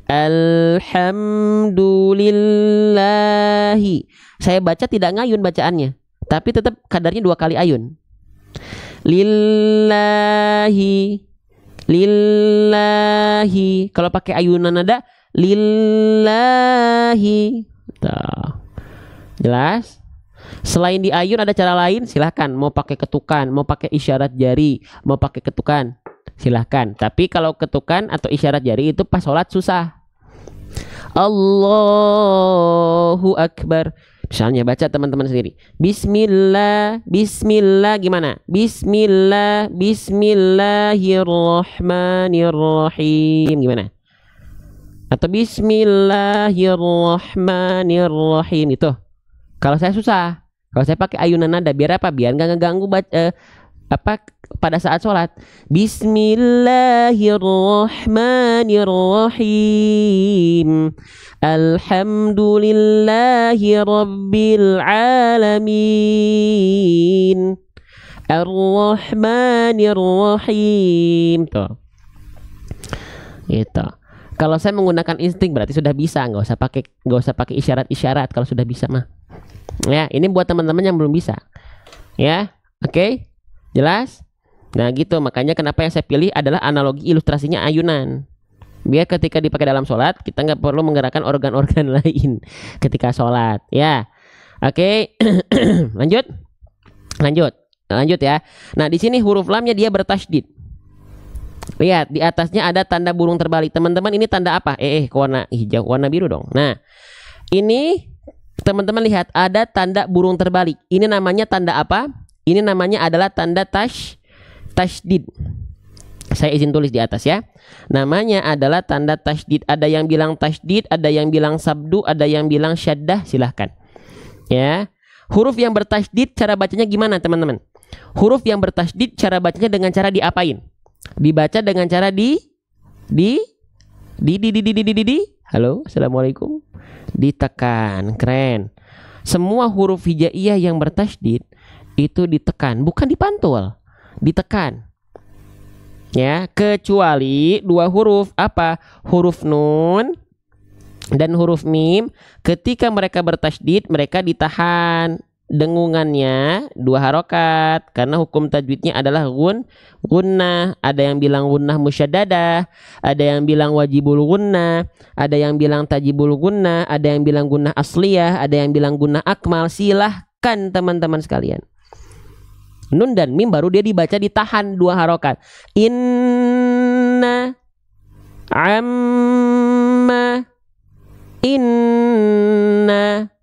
alhamdulillahi. Saya baca tidak ngayun bacaannya, tapi tetap kadarnya 2 kali ayun. Lillahi. Kalau pakai ayunan nada, lillahi. Tuh. Jelas? Selain diayun ada cara lain, silahkan. Mau pakai ketukan, mau pakai isyarat jari, mau pakai ketukan, silahkan. Tapi kalau ketukan atau isyarat jari itu pas sholat susah. Allahu Akbar. Misalnya baca teman-teman sendiri. Bismillah gimana? Bismillahirrahmanirrahim gimana? Atau Bismillahirrahmanirrahim itu. Kalau saya susah, kalau saya pakai ayunan nada, biar apa? Biar nggak ngeganggu pada saat sholat. Bismillahirrahmanirrahim. Alhamdulillahirabbil alamin. Ar-Rahmanir-Rahim. Tuh. Gitu. Kalau saya menggunakan insting berarti sudah bisa, nggak usah pakai isyarat-isyarat kalau sudah bisa mah. Ya, ini buat teman-teman yang belum bisa. Ya, oke? Jelas? Nah, gitu. Makanya kenapa yang saya pilih adalah analogi ilustrasinya ayunan. Biar ketika dipakai dalam sholat, kita nggak perlu menggerakkan organ-organ lain ketika sholat. Ya, oke. Lanjut ya. Nah, di sini huruf lamnya dia bertasydid. Lihat di atasnya ada tanda burung terbalik. Teman-teman ini tanda apa? Warna hijau, warna biru dong. Nah, ini teman-teman lihat ada tanda burung terbalik. Ini namanya tanda apa? Ini namanya adalah tanda tasydid. Saya izin tulis di atas ya. Namanya adalah tanda tasydid. Ada yang bilang tasydid, ada yang bilang sabdu, ada yang bilang syaddah, silahkan. Ya. Huruf yang bertasydid cara bacanya gimana, teman-teman? Huruf yang bertasydid cara bacanya dengan cara diapain? Dibaca dengan cara halo, assalamualaikum, ditekan. Keren. Semua huruf hijaiyah yang bertasydid itu ditekan, bukan dipantul, ditekan. Ya, kecuali dua huruf apa? Huruf nun dan huruf mim. Ketika mereka bertasydid, mereka ditahan dengungannya 2 harokat, karena hukum tajwidnya adalah gunnah. Ada yang bilang gunnah musyaddadah, ada yang bilang wajibul gunnah, ada yang bilang tajibul gunnah, ada yang bilang gunnah asliyah, ada yang bilang gunnah akmal. Silahkan teman-teman sekalian. Nun dan mim baru dia dibaca ditahan 2 harokat. Inna, amma, inna,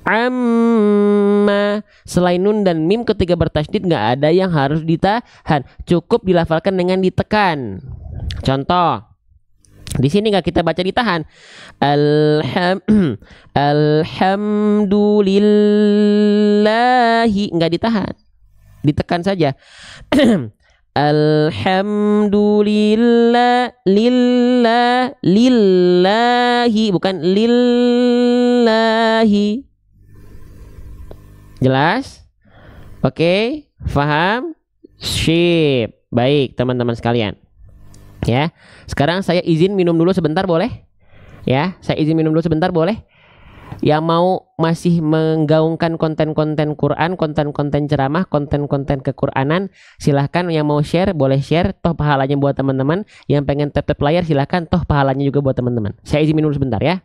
amma. Selain nun dan mim ketika bertasydid nggak ada yang harus ditahan, cukup dilafalkan dengan ditekan. Contoh, di sini nggak kita baca ditahan. Alhamdulillahi, nggak ditahan, ditekan saja. Alhamdulillah, lillahi, bukan lillahi. Jelas? Oke, paham? Sip. Baik, teman-teman sekalian. Ya. Sekarang saya izin minum dulu sebentar, boleh? Ya, saya izin minum dulu sebentar, boleh? Yang mau masih menggaungkan konten-konten Quran, konten-konten ceramah, konten-konten kequranan, silahkan. Yang mau share boleh share, toh pahalanya buat teman-teman. Yang pengen tap-tap layar silahkan, toh pahalanya juga buat teman-teman. Saya izin minum dulu sebentar ya.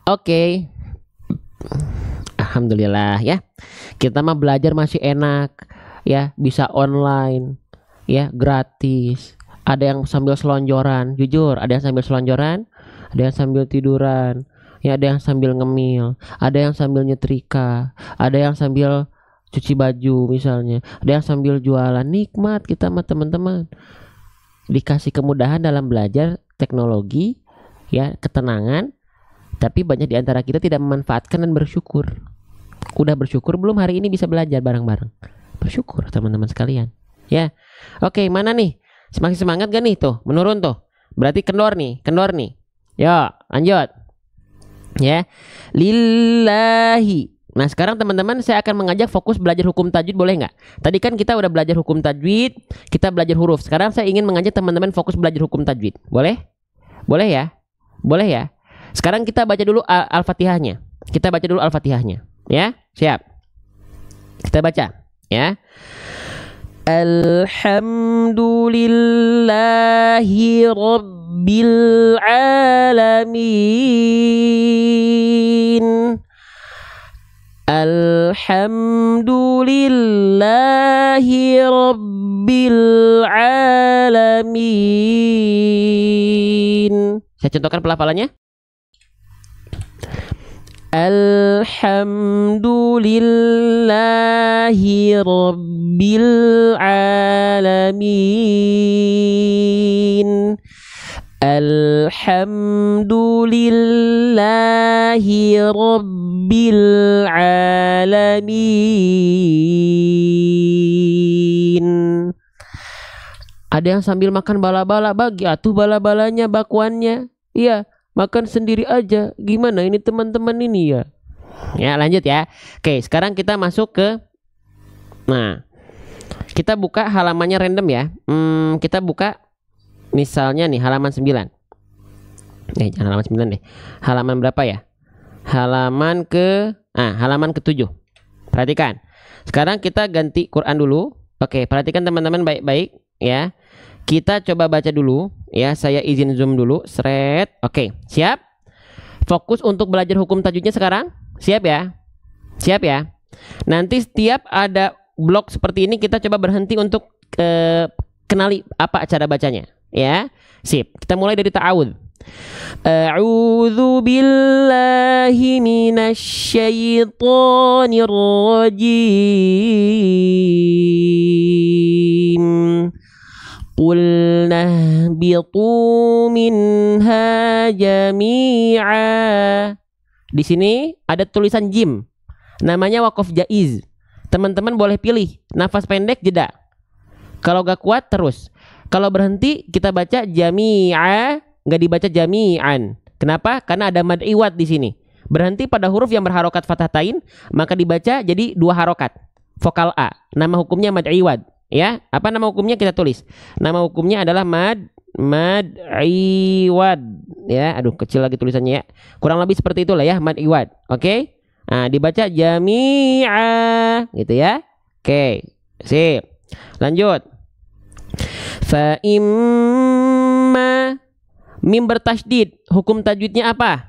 Oke. Alhamdulillah ya. Kita mah belajar masih enak ya, bisa online ya, gratis. Ada yang sambil selonjoran, jujur, ada yang sambil selonjoran, ada yang sambil tiduran, ya, ada yang sambil ngemil, ada yang sambil nyetrika, ada yang sambil cuci baju misalnya, ada yang sambil jualan. Nikmat kita mah teman-teman. Dikasih kemudahan dalam belajar teknologi ya, ketenangan. Tapi banyak di antara kita tidak memanfaatkan dan bersyukur. Udah bersyukur belum hari ini bisa belajar bareng-bareng? Bersyukur teman-teman sekalian. Ya. Oke, mana nih? Semakin semangat gak nih tuh? Menurun tuh. Berarti kendor nih. Yo, lanjut. Ya. Lillahi. Nah, sekarang teman-teman saya akan mengajak fokus belajar hukum tajwid, boleh nggak? Tadi kan kita udah belajar hukum tajwid, kita belajar huruf. Sekarang saya ingin mengajak teman-teman fokus belajar hukum tajwid. Boleh? Boleh ya? Boleh ya? Sekarang kita baca dulu Al-Fatihahnya. Kita baca dulu Al-Fatihahnya. Ya, siap. Kita baca. Ya. Alhamdulillahi Rabbil Alamin. Alhamdulillahi Rabbil Alamin. Saya contohkan pelafalannya. Alhamdulillahi Rabbil Alamin. Alhamdulillahi Rabbil Alamin. Ada yang sambil makan bala-bala, bagi atuh bala-balanya, bakuannya. Iya, makan sendiri aja. Gimana ini teman-teman ini ya? Ya, lanjut ya. Oke, sekarang kita masuk ke, nah, kita buka halamannya random ya. Kita buka misalnya nih halaman 9. Jangan halaman 9 deh. Halaman berapa ya? Halaman halaman ke-7. Perhatikan. Sekarang kita ganti Quran dulu. Oke, perhatikan teman-teman baik-baik ya. Kita coba baca dulu ya. Saya izin zoom dulu. Seret. Oke, siap? Fokus untuk belajar hukum tajwidnya sekarang. Siap ya? Siap ya? Nanti setiap ada blok seperti ini kita coba berhenti untuk kenali apa cara bacanya ya. Sip. Kita mulai dari ta'awudz. A'udzu billahi minasyaitonir rajim. Qulna bitu minha jami'a. Di sini ada tulisan jim. Namanya waqaf jaiz. Teman-teman boleh pilih nafas pendek jeda. Kalau gak kuat terus. Kalau berhenti kita baca jami'a, nggak dibaca jami'an. Kenapa? Karena ada mad iwad di sini. Berhenti pada huruf yang berharokat fathatain, maka dibaca jadi 2 harokat. Vokal A. Nama hukumnya mad iwad. Ya, apa nama hukumnya kita tulis. Nama hukumnya adalah mad iwad. Ya, aduh kecil lagi tulisannya ya. Kurang lebih seperti itulah ya, mad iwad. Oke? Nah, dibaca jami'a gitu ya. Oke. Sip. Lanjut. Fa imma, mim bertasydid. Hukum tajwidnya apa?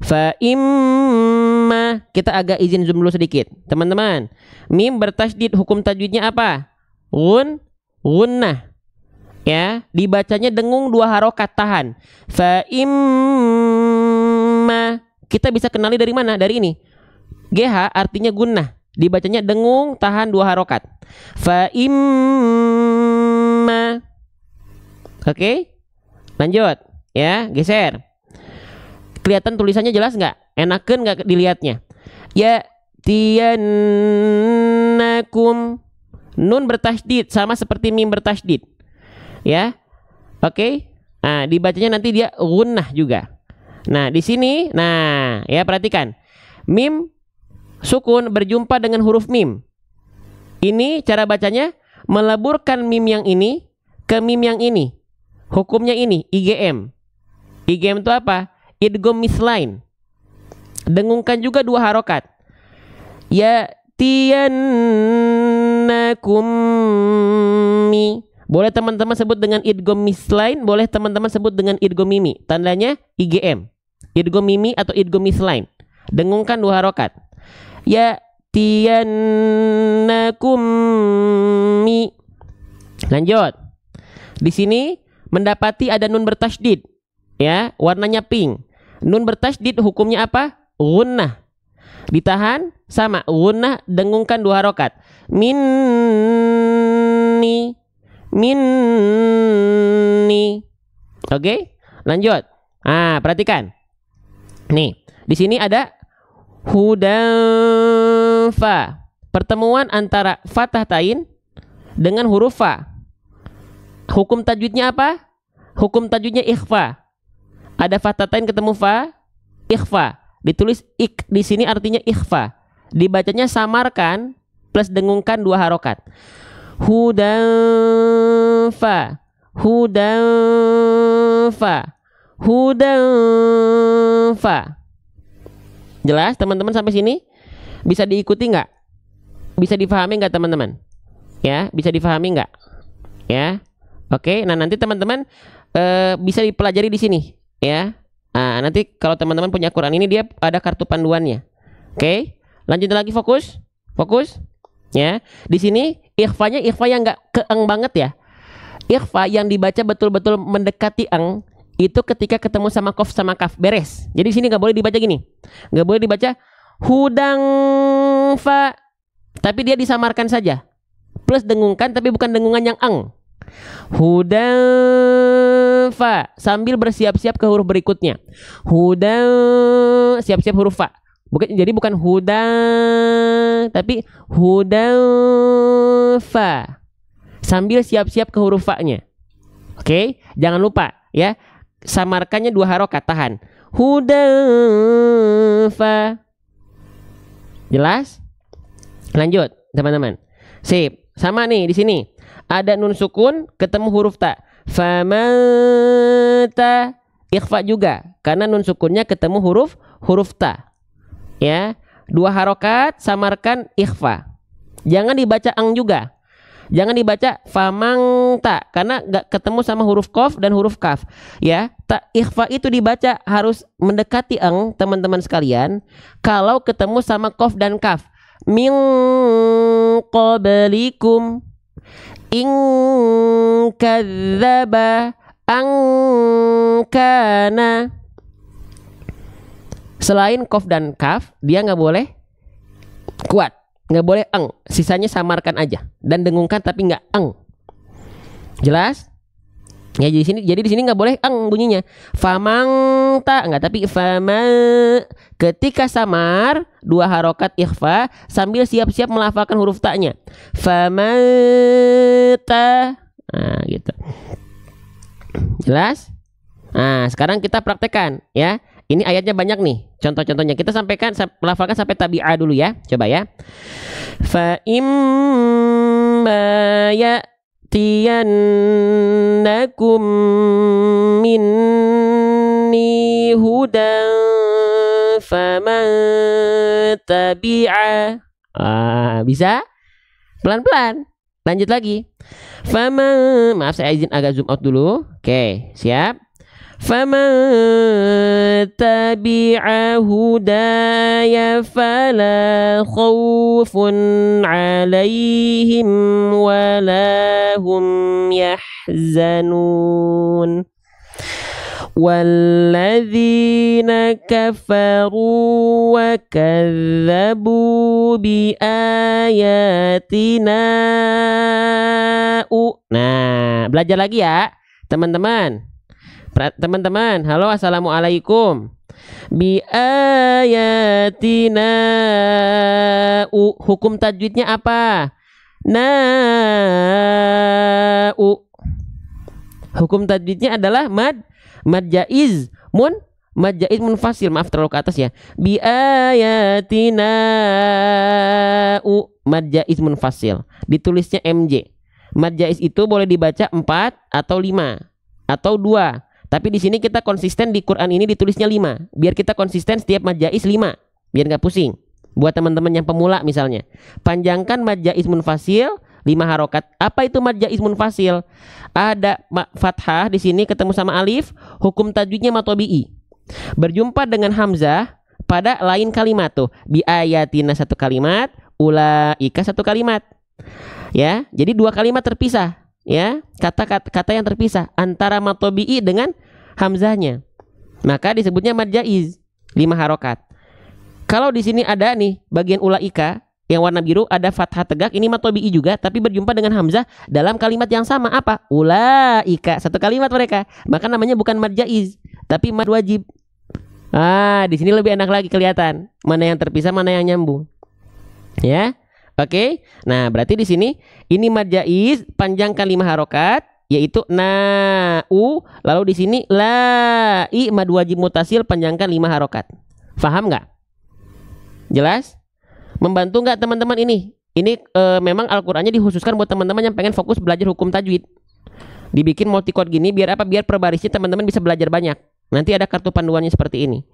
Fa imma. Kita agak izin zoom dulu sedikit. Teman-teman, mim bertasydid hukum tajwidnya apa? Gunnah. Ya, dibacanya dengung 2 harokat tahan. Fa imma. Kita bisa kenali dari mana? Dari ini. GH artinya gunnah. Dibacanya dengung tahan 2 harokat. Fa imma. Oke. Lanjut. Ya, geser. Kelihatan tulisannya jelas nggak? Enakan nggak dilihatnya? Ya tiyannakum. Nun bertasydid sama seperti mim bertasydid. Ya. Oke. Nah, dibacanya nanti dia gunnah juga. Nah, di sini nah, ya perhatikan. Mim sukun berjumpa dengan huruf mim. Ini cara bacanya meleburkan mim yang ini ke mim yang ini. Hukumnya ini IGM. IGM itu apa? Idgham mislain. Dengungkan juga 2 harokat. Ya tiyannakum mi. Boleh teman-teman sebut dengan idgham mislain, boleh teman-teman sebut dengan idgham mimi. Tandanya IGM. Idgham mimi atau idgham mislain. Dengungkan 2 harokat. Ya tiyannakum mi. Lanjut. Di sini mendapati ada nun bertasydid. Ya, warnanya pink. Nun bertasydid hukumnya apa? Gunnah. Ditahan sama gunnah, dengungkan 2 harokat. Minni. Oke, lanjut. Perhatikan. Nih, di sini ada hudafa. Pertemuan antara fathah tain dengan huruf fa. Hukum tajwidnya apa? Hukum tajwidnya ikhfa. Ada fathah tain ketemu fa, ikhfa. Ditulis ik di sini artinya ikhfa. Dibacanya samarkan plus dengungkan 2 harokat. Hudafa. Jelas teman-teman sampai sini? Bisa diikuti nggak? Bisa difahami nggak teman-teman? Ya, bisa difahami nggak? Ya, oke. Nah nanti teman-teman bisa dipelajari di sini, ya. Nah nanti kalau teman-teman punya Quran ini dia ada kartu panduannya. Oke, lanjut lagi fokus. Ya, di sini ikhfa yang nggak keeng banget ya. Ikhfa yang dibaca betul-betul mendekati eng itu ketika ketemu sama kof sama kaf beres. Jadi di sini nggak boleh dibaca gini, nggak boleh dibaca hudang fa, tapi dia disamarkan saja. Plus dengungkan tapi bukan dengungan yang eng. Hudang fa sambil bersiap-siap ke huruf berikutnya. Hudang siap-siap huruf fa. Jadi bukan hudang tapi hudang fa. Sambil siap-siap ke huruf fa-nya. Oke, jangan lupa ya. Samarkannya 2 harokat tahan. Hudafa. Jelas? Lanjut, teman-teman. Sip. Sama nih di sini. Ada nun sukun ketemu huruf ta. Famata. Ikhfa juga karena nun sukunnya ketemu huruf ta. Ya. 2 harokat samarkan ikhfa. Jangan dibaca ang juga. Jangan dibaca famangta karena nggak ketemu sama huruf qaf dan huruf kaf. Ya, ikhfa itu dibaca harus mendekati eng, teman-teman sekalian. Kalau ketemu sama qaf dan kaf. Min qablikum in kadzdzaba an kana. Selain qaf dan kaf, dia nggak boleh kuat, nggak boleh eng. Sisanya samarkan aja dan dengungkan tapi nggak eng. Jelas? Ya di sini nggak boleh eng bunyinya. Famangta nggak, tapi fama. Ketika samar 2 harokat ikhfa sambil siap-siap melafalkan huruf ta-nya. Famata. Nah, gitu. Jelas? Nah, sekarang kita praktekkan ya. Ini ayatnya banyak nih. Contoh-contohnya kita sampaikan, melafalkan sampai tabi'ah dulu ya. Coba ya. Fa imma ya'tiyannakum minni hudan faman tabi'a. Bisa? Pelan-pelan. Lanjut lagi. Faman, maaf saya izin agak zoom out dulu. Oke, siap. فَمَن تَبِعَ هُدَايَ فَلَا خَوْفٌ عَلَيْهِمْ وَلَا هُمْ يَحْزَنُونَ وَالَّذِينَ كَفَرُوا وَكَذَّبُوا بِآيَاتِنَا. Nah, belajar lagi ya teman-teman. Teman-teman, halo, assalamualaikum. Bi ayatina. Hukum tajwidnya apa? Hukum tajwidnya adalah mad jaiz mad jaiz munfasil. Maaf terlalu ke atas ya. Bi ayatina mad jaiz munfasil. Ditulisnya MJ. Mad jaiz itu boleh dibaca 4 atau 5 atau 2. Tapi di sini kita konsisten, di Quran ini ditulisnya 5. Biar kita konsisten setiap mad jaiz 5. Biar nggak pusing. Buat teman-teman yang pemula misalnya. Panjangkan mad jaiz munfasil 5 harokat. Apa itu mad jaiz munfasil? Ada fathah di sini ketemu sama alif. Hukum tajwidnya matobi'i. Berjumpa dengan hamzah pada lain kalimat tuh. Bi ayatina 1 kalimat. Ulaika 1 kalimat. Ya, jadi 2 kalimat terpisah. Ya, kata yang terpisah antara matobi'i dengan hamzahnya, maka disebutnya mad jaiz 5 harokat. Kalau di sini ada nih bagian ulaika yang warna biru ada fathah tegak, ini matobi'i juga tapi berjumpa dengan hamzah dalam kalimat yang sama. Apa? Ulaika 1 kalimat mereka, maka namanya bukan mad jaiz tapi mad wajib. Di sini lebih enak lagi kelihatan mana yang terpisah mana yang nyambung. Ya. Oke, nah berarti di sini ini mad jaiz panjangkan 5 harokat yaitu lalu di sini mad wajib mutasil panjangkan 5 harokat. Faham nggak? Jelas? Membantu nggak teman-teman ini? Ini memang Al-Qur'annya dikhususkan buat teman-teman yang pengen fokus belajar hukum tajwid. Dibikin multicode gini biar apa? Biar per barisnya teman-teman bisa belajar banyak. Nanti ada kartu panduannya seperti ini.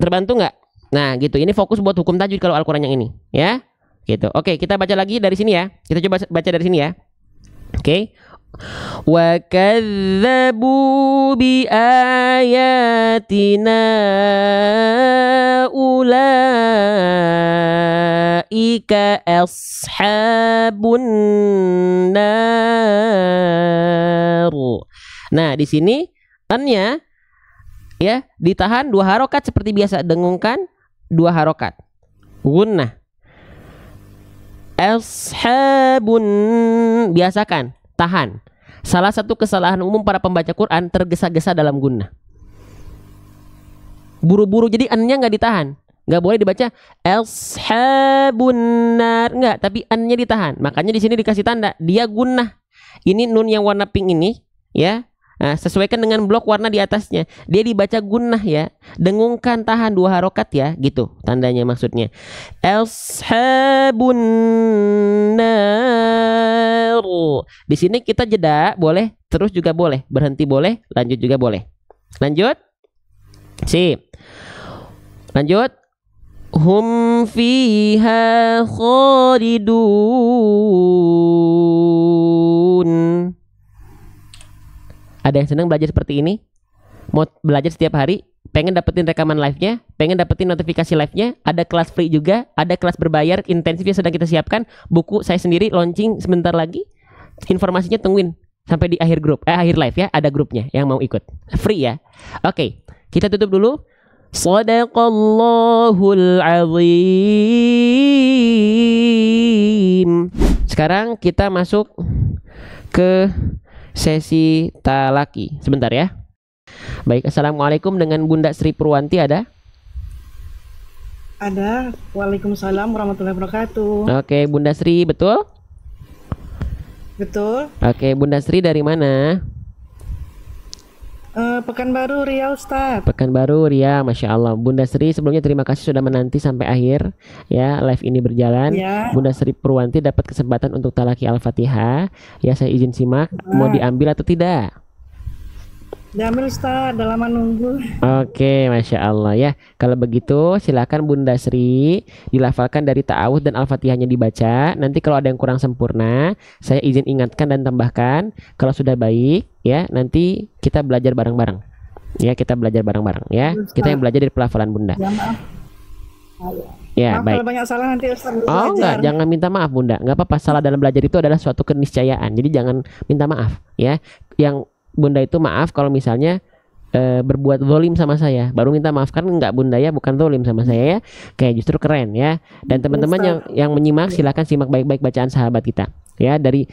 Terbantu nggak? Nah gitu, ini fokus buat hukum tajwid kalau Al-Quran yang ini ya gitu. Oke, kita baca lagi dari sini ya. Kita coba baca dari sini ya. Oke. Wa kadzdzabu bi ayatina ulaika ashabun nar. Nah di sini an-nya ya ditahan 2 harokat seperti biasa, dengungkan 2 harokat. Gunnah. Ashabun, biasakan, tahan. Salah satu kesalahan umum para pembaca Quran tergesa-gesa dalam gunnah. Buru-buru, jadi an-nya nggak ditahan. Nggak boleh dibaca ashabun nar, nggak, tapi an-nya ditahan. Makanya di sini dikasih tanda dia gunnah. Ini nun yang warna pink ini ya. Nah, sesuaikan dengan blok warna di atasnya. Dia dibaca gunnah ya. Dengungkan, tahan 2 harokat ya. Gitu tandanya maksudnya. Ashabun nar. Di sini kita jeda boleh, terus juga boleh, berhenti boleh, lanjut juga boleh. Lanjut. Sip. Lanjut. hum fiha khalidun. Ada yang senang belajar seperti ini? Mau belajar setiap hari? Pengen dapetin rekaman live-nya, pengen dapetin notifikasi live-nya, ada kelas free juga, ada kelas berbayar intensif yang sedang kita siapkan, buku saya sendiri launching sebentar lagi. Informasinya tungguin sampai di akhir grup, akhir live ya, ada grupnya yang mau ikut. Free ya. Oke, kita tutup dulu. Shadaqallahul azim. Sekarang kita masuk ke sesi talaki. Sebentar ya. Baik, assalamualaikum dengan Bunda Sri Purwanti ada? Ada. Waalaikumsalam warahmatullahi wabarakatuh. Oke, Bunda Sri betul? Betul. Oke, Bunda Sri dari mana? Pekanbaru, Riau, Ustaz. Pekanbaru, Ria, Masya Allah. Bunda Sri sebelumnya terima kasih sudah menanti sampai akhir ya live ini berjalan. Ya. Bunda Sri Purwanti dapat kesempatan untuk talaki Al-Fatihah. Ya, saya izin simak. Mau diambil atau tidak? Diambil Ustaz, udah lama nunggu. Oke, Masya Allah ya. Kalau begitu silakan Bunda Sri dilafalkan dari ta'awudz dan Al-Fatihahnya dibaca. Nanti kalau ada yang kurang sempurna, saya izin ingatkan dan tambahkan. Kalau sudah baik ya, nanti kita belajar bareng-bareng. Ya, kita belajar bareng-bareng ya. Kita yang belajar dari pelafalan Bunda. Ya, maaf. Ya, maaf baik. kalau banyak salah nanti Ustaz Oh enggak, jangan minta maaf Bunda. Enggak apa-apa, salah dalam belajar itu adalah suatu keniscayaan. Jadi jangan minta maaf ya. Yang Bunda itu maaf kalau misalnya berbuat zalim sama saya, baru minta maaf. Kan enggak Bunda ya, bukan zalim sama saya ya. Kayak justru keren ya. Dan teman-teman yang menyimak silakan simak baik-baik bacaan sahabat kita. Ya, dari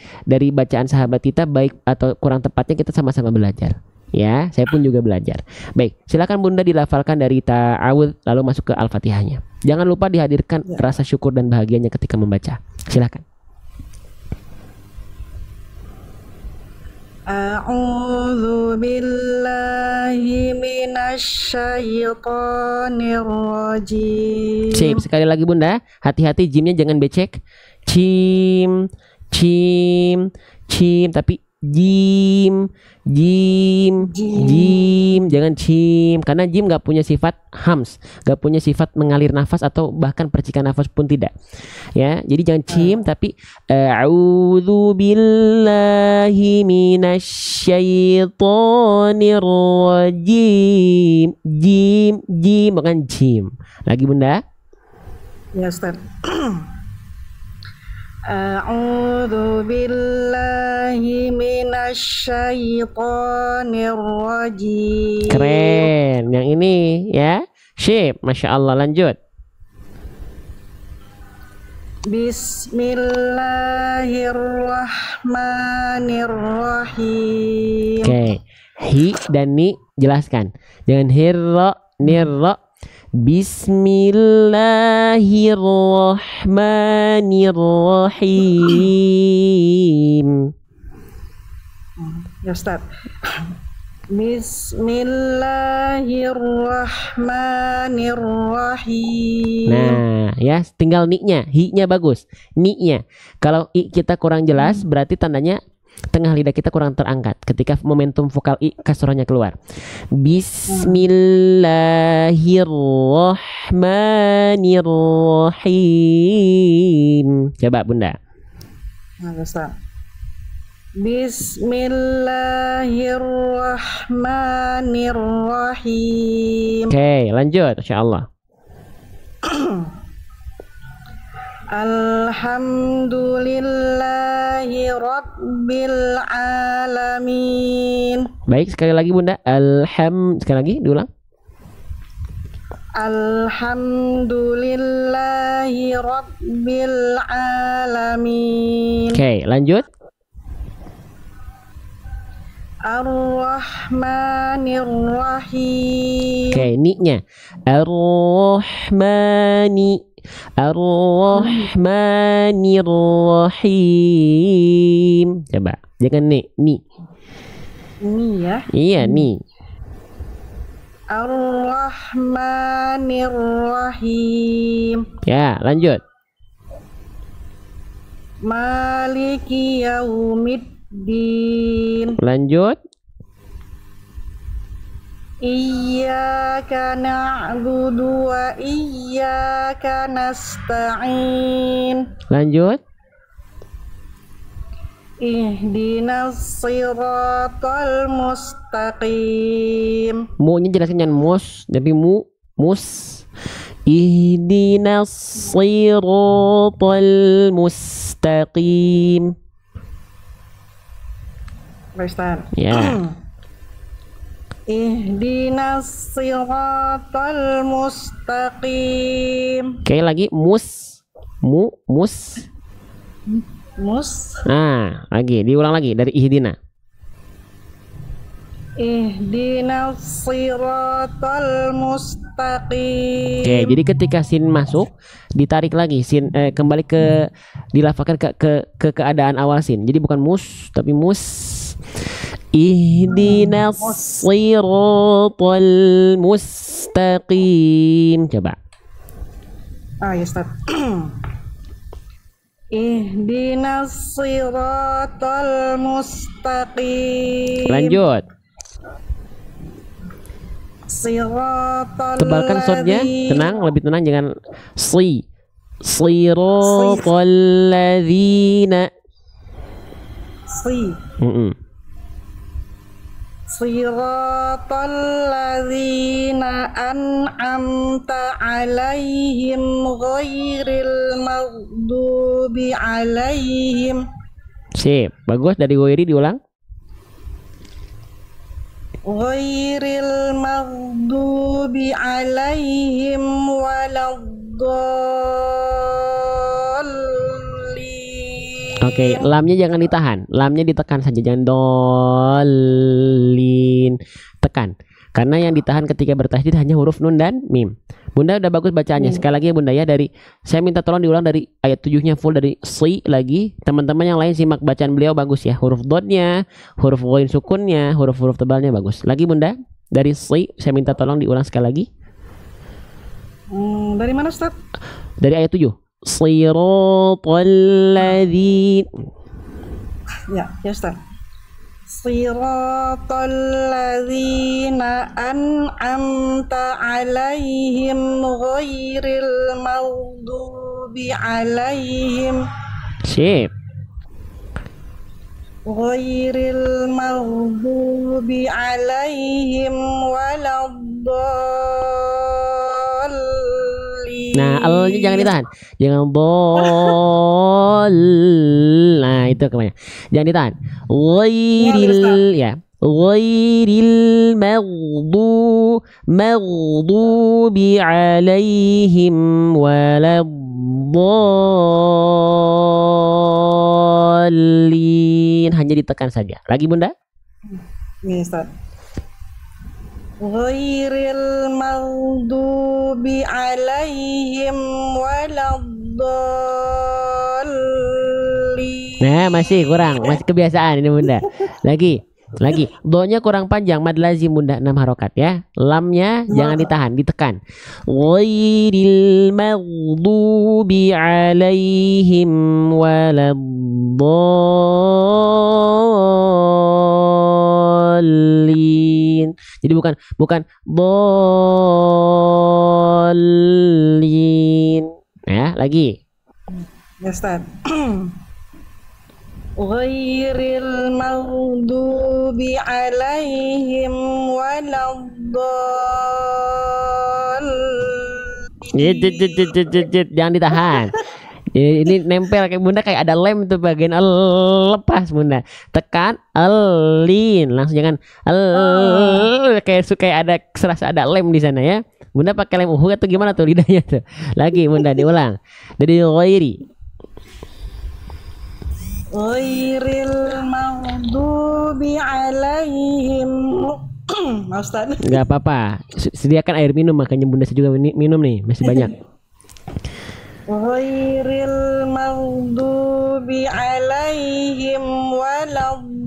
bacaan sahabat kita baik atau kurang tepatnya kita sama-sama belajar. Ya, saya pun juga belajar. Baik, silakan Bunda dilafalkan dari ta'awudz lalu masuk ke Al-Fatihahnya. Jangan lupa dihadirkan rasa syukur dan bahagianya ketika membaca. Silakan. A'udzu billahi minasyaitonir rajim. Sip, sekali lagi Bunda, hati-hati jimnya jangan becek. Cim, cim, cim, tapi jim, jangan cim, karena jim nggak punya sifat hams, nggak punya sifat mengalir nafas atau bahkan percikan nafas pun tidak. Ya, jadi jangan cim, tapi a'udzu billahi minasyaitonir rajim. Jim, bukan cim. Lagi Bunda. Ya Ustaz. A'udzu billahi minasyaitonir rajim. Keren, yang ini ya. Sip, Masya Allah, lanjut. Bismillahirrahmanirrahim. Oke, hi dan ni jelaskan. Jangan hirro, nirro. Bismillahirrahmanirrahim. Ya Ustaz. Bismillahirrahmanirrahim. Nah, ya tinggal ni-nya, hi-nya bagus. Ni-nya. Kalau i kita kurang jelas, berarti tandanya tengah lidah kita kurang terangkat ketika momentum vokal i kasrohnya keluar. Bismillahirrahmanirrahim. Coba Bunda. Nah, Ustaz. Bismillahirrahmanirrahim. Oke, lanjut. Insya Allah. Alhamdulillahi Rabbil Alamin. Baik, sekali lagi Bunda. Sekali lagi, diulang. Alhamdulillahi Rabbil Alamin. Oke, lanjut. Ar-Rahmanir-Rahim. Oke, ni-nya. Ar-Rahmani. Ar-Rahmanir-Rahim. Coba, jangan ni. Ini ya. Iya, ni. Ar-Rahmanir-Rahim. Ya, lanjut. Maliki Yaumiddin. Lanjut. Iyyaka na'budu wa iyyaka nasta'in. Lanjut. Ihdinas siratal mustaqim. Mu-nya jelasin jangan mus, tapi mus. Ihdinas siratal mustaqim. Ustaz. Ya. Ihdinas siratal mustaqim. Oke, lagi mus. Mus. Nah, lagi diulang lagi dari ihdina. Ihdinas siratal mustaqim. Oke, jadi ketika sin masuk, ditarik lagi sin kembali ke dilafalkan ke keadaan awal sin. Jadi bukan mus, tapi mus. Ihdinas siratal mustaqim. Coba. Ya, Ustaz. Ihdinas siratal mustaqim. Lanjut. Siratal Tebalkan shotnya, tenang, lebih tenang, jangan siratal ladzina. Siratal ladzina an'amta alaihim ghairil maghdubi alaihim. Sip, bagus. Dari Goiri diulang. Ghairil maghdubi alaihim waladdallin. Oke, lamnya jangan ditahan, lamnya ditekan saja, jangan dolin, tekan. Karena yang ditahan ketika bertasydid hanya huruf nun dan mim. Bunda udah bagus bacaannya. Sekali lagi ya Bunda ya, dari saya minta tolong diulang dari ayat 7-nya full, dari si lagi. Teman-teman yang lain simak bacaan beliau bagus ya. Huruf dotnya, huruf ghain sukunnya, huruf-huruf tebalnya bagus. Lagi Bunda, dari si saya minta tolong diulang sekali lagi. Dari mana Ustaz? Dari ayat 7. Siratal ladzin. Ya Ustaz. Siratal ladzina an'amta alaihim ghairil maghdubi alaihim. Sip. Ghairil maghdubi alaihim waladdallin. Nah, al-nya jangan ditahan. Jangan Nah, itu kemana? Jangan ditahan. Ghairil ya. Ghairil maghdubi alaihim waladdallin. Hanya ditekan saja. Lagi Bunda? Ini Ustaz. Ghairil maghdubi alaihim waladdallin. Nah, masih kurang, masih kebiasaan ini Bunda. Lagi. Do-nya kurang panjang, mad lazim Bunda, 6 harokat ya. Lamnya jangan ditahan, ditekan. Ghairil maghdubi alaihim waladdallin. Jadi bukan dolin. Ya, lagi. Ya Ustaz. Ghairil maghdubi alaihim waladdallin. Jangan ditahan. Ini nempel kayak Bunda, kayak ada lem tuh bagian lepas Bunda. Tekan lin, langsung jangan kayak ada serasa ada lem di sana ya. Bunda pakai lem atau gimana tuh lidahnya tuh. Lagi Bunda diulang. Dari ghairi. Ghairil maghdubi alaihim. Ustaz. Enggak apa-apa. Sediakan air minum, makanya Bunda juga minum nih, masih banyak. Ghairil maghdubi alaihim waladdallin.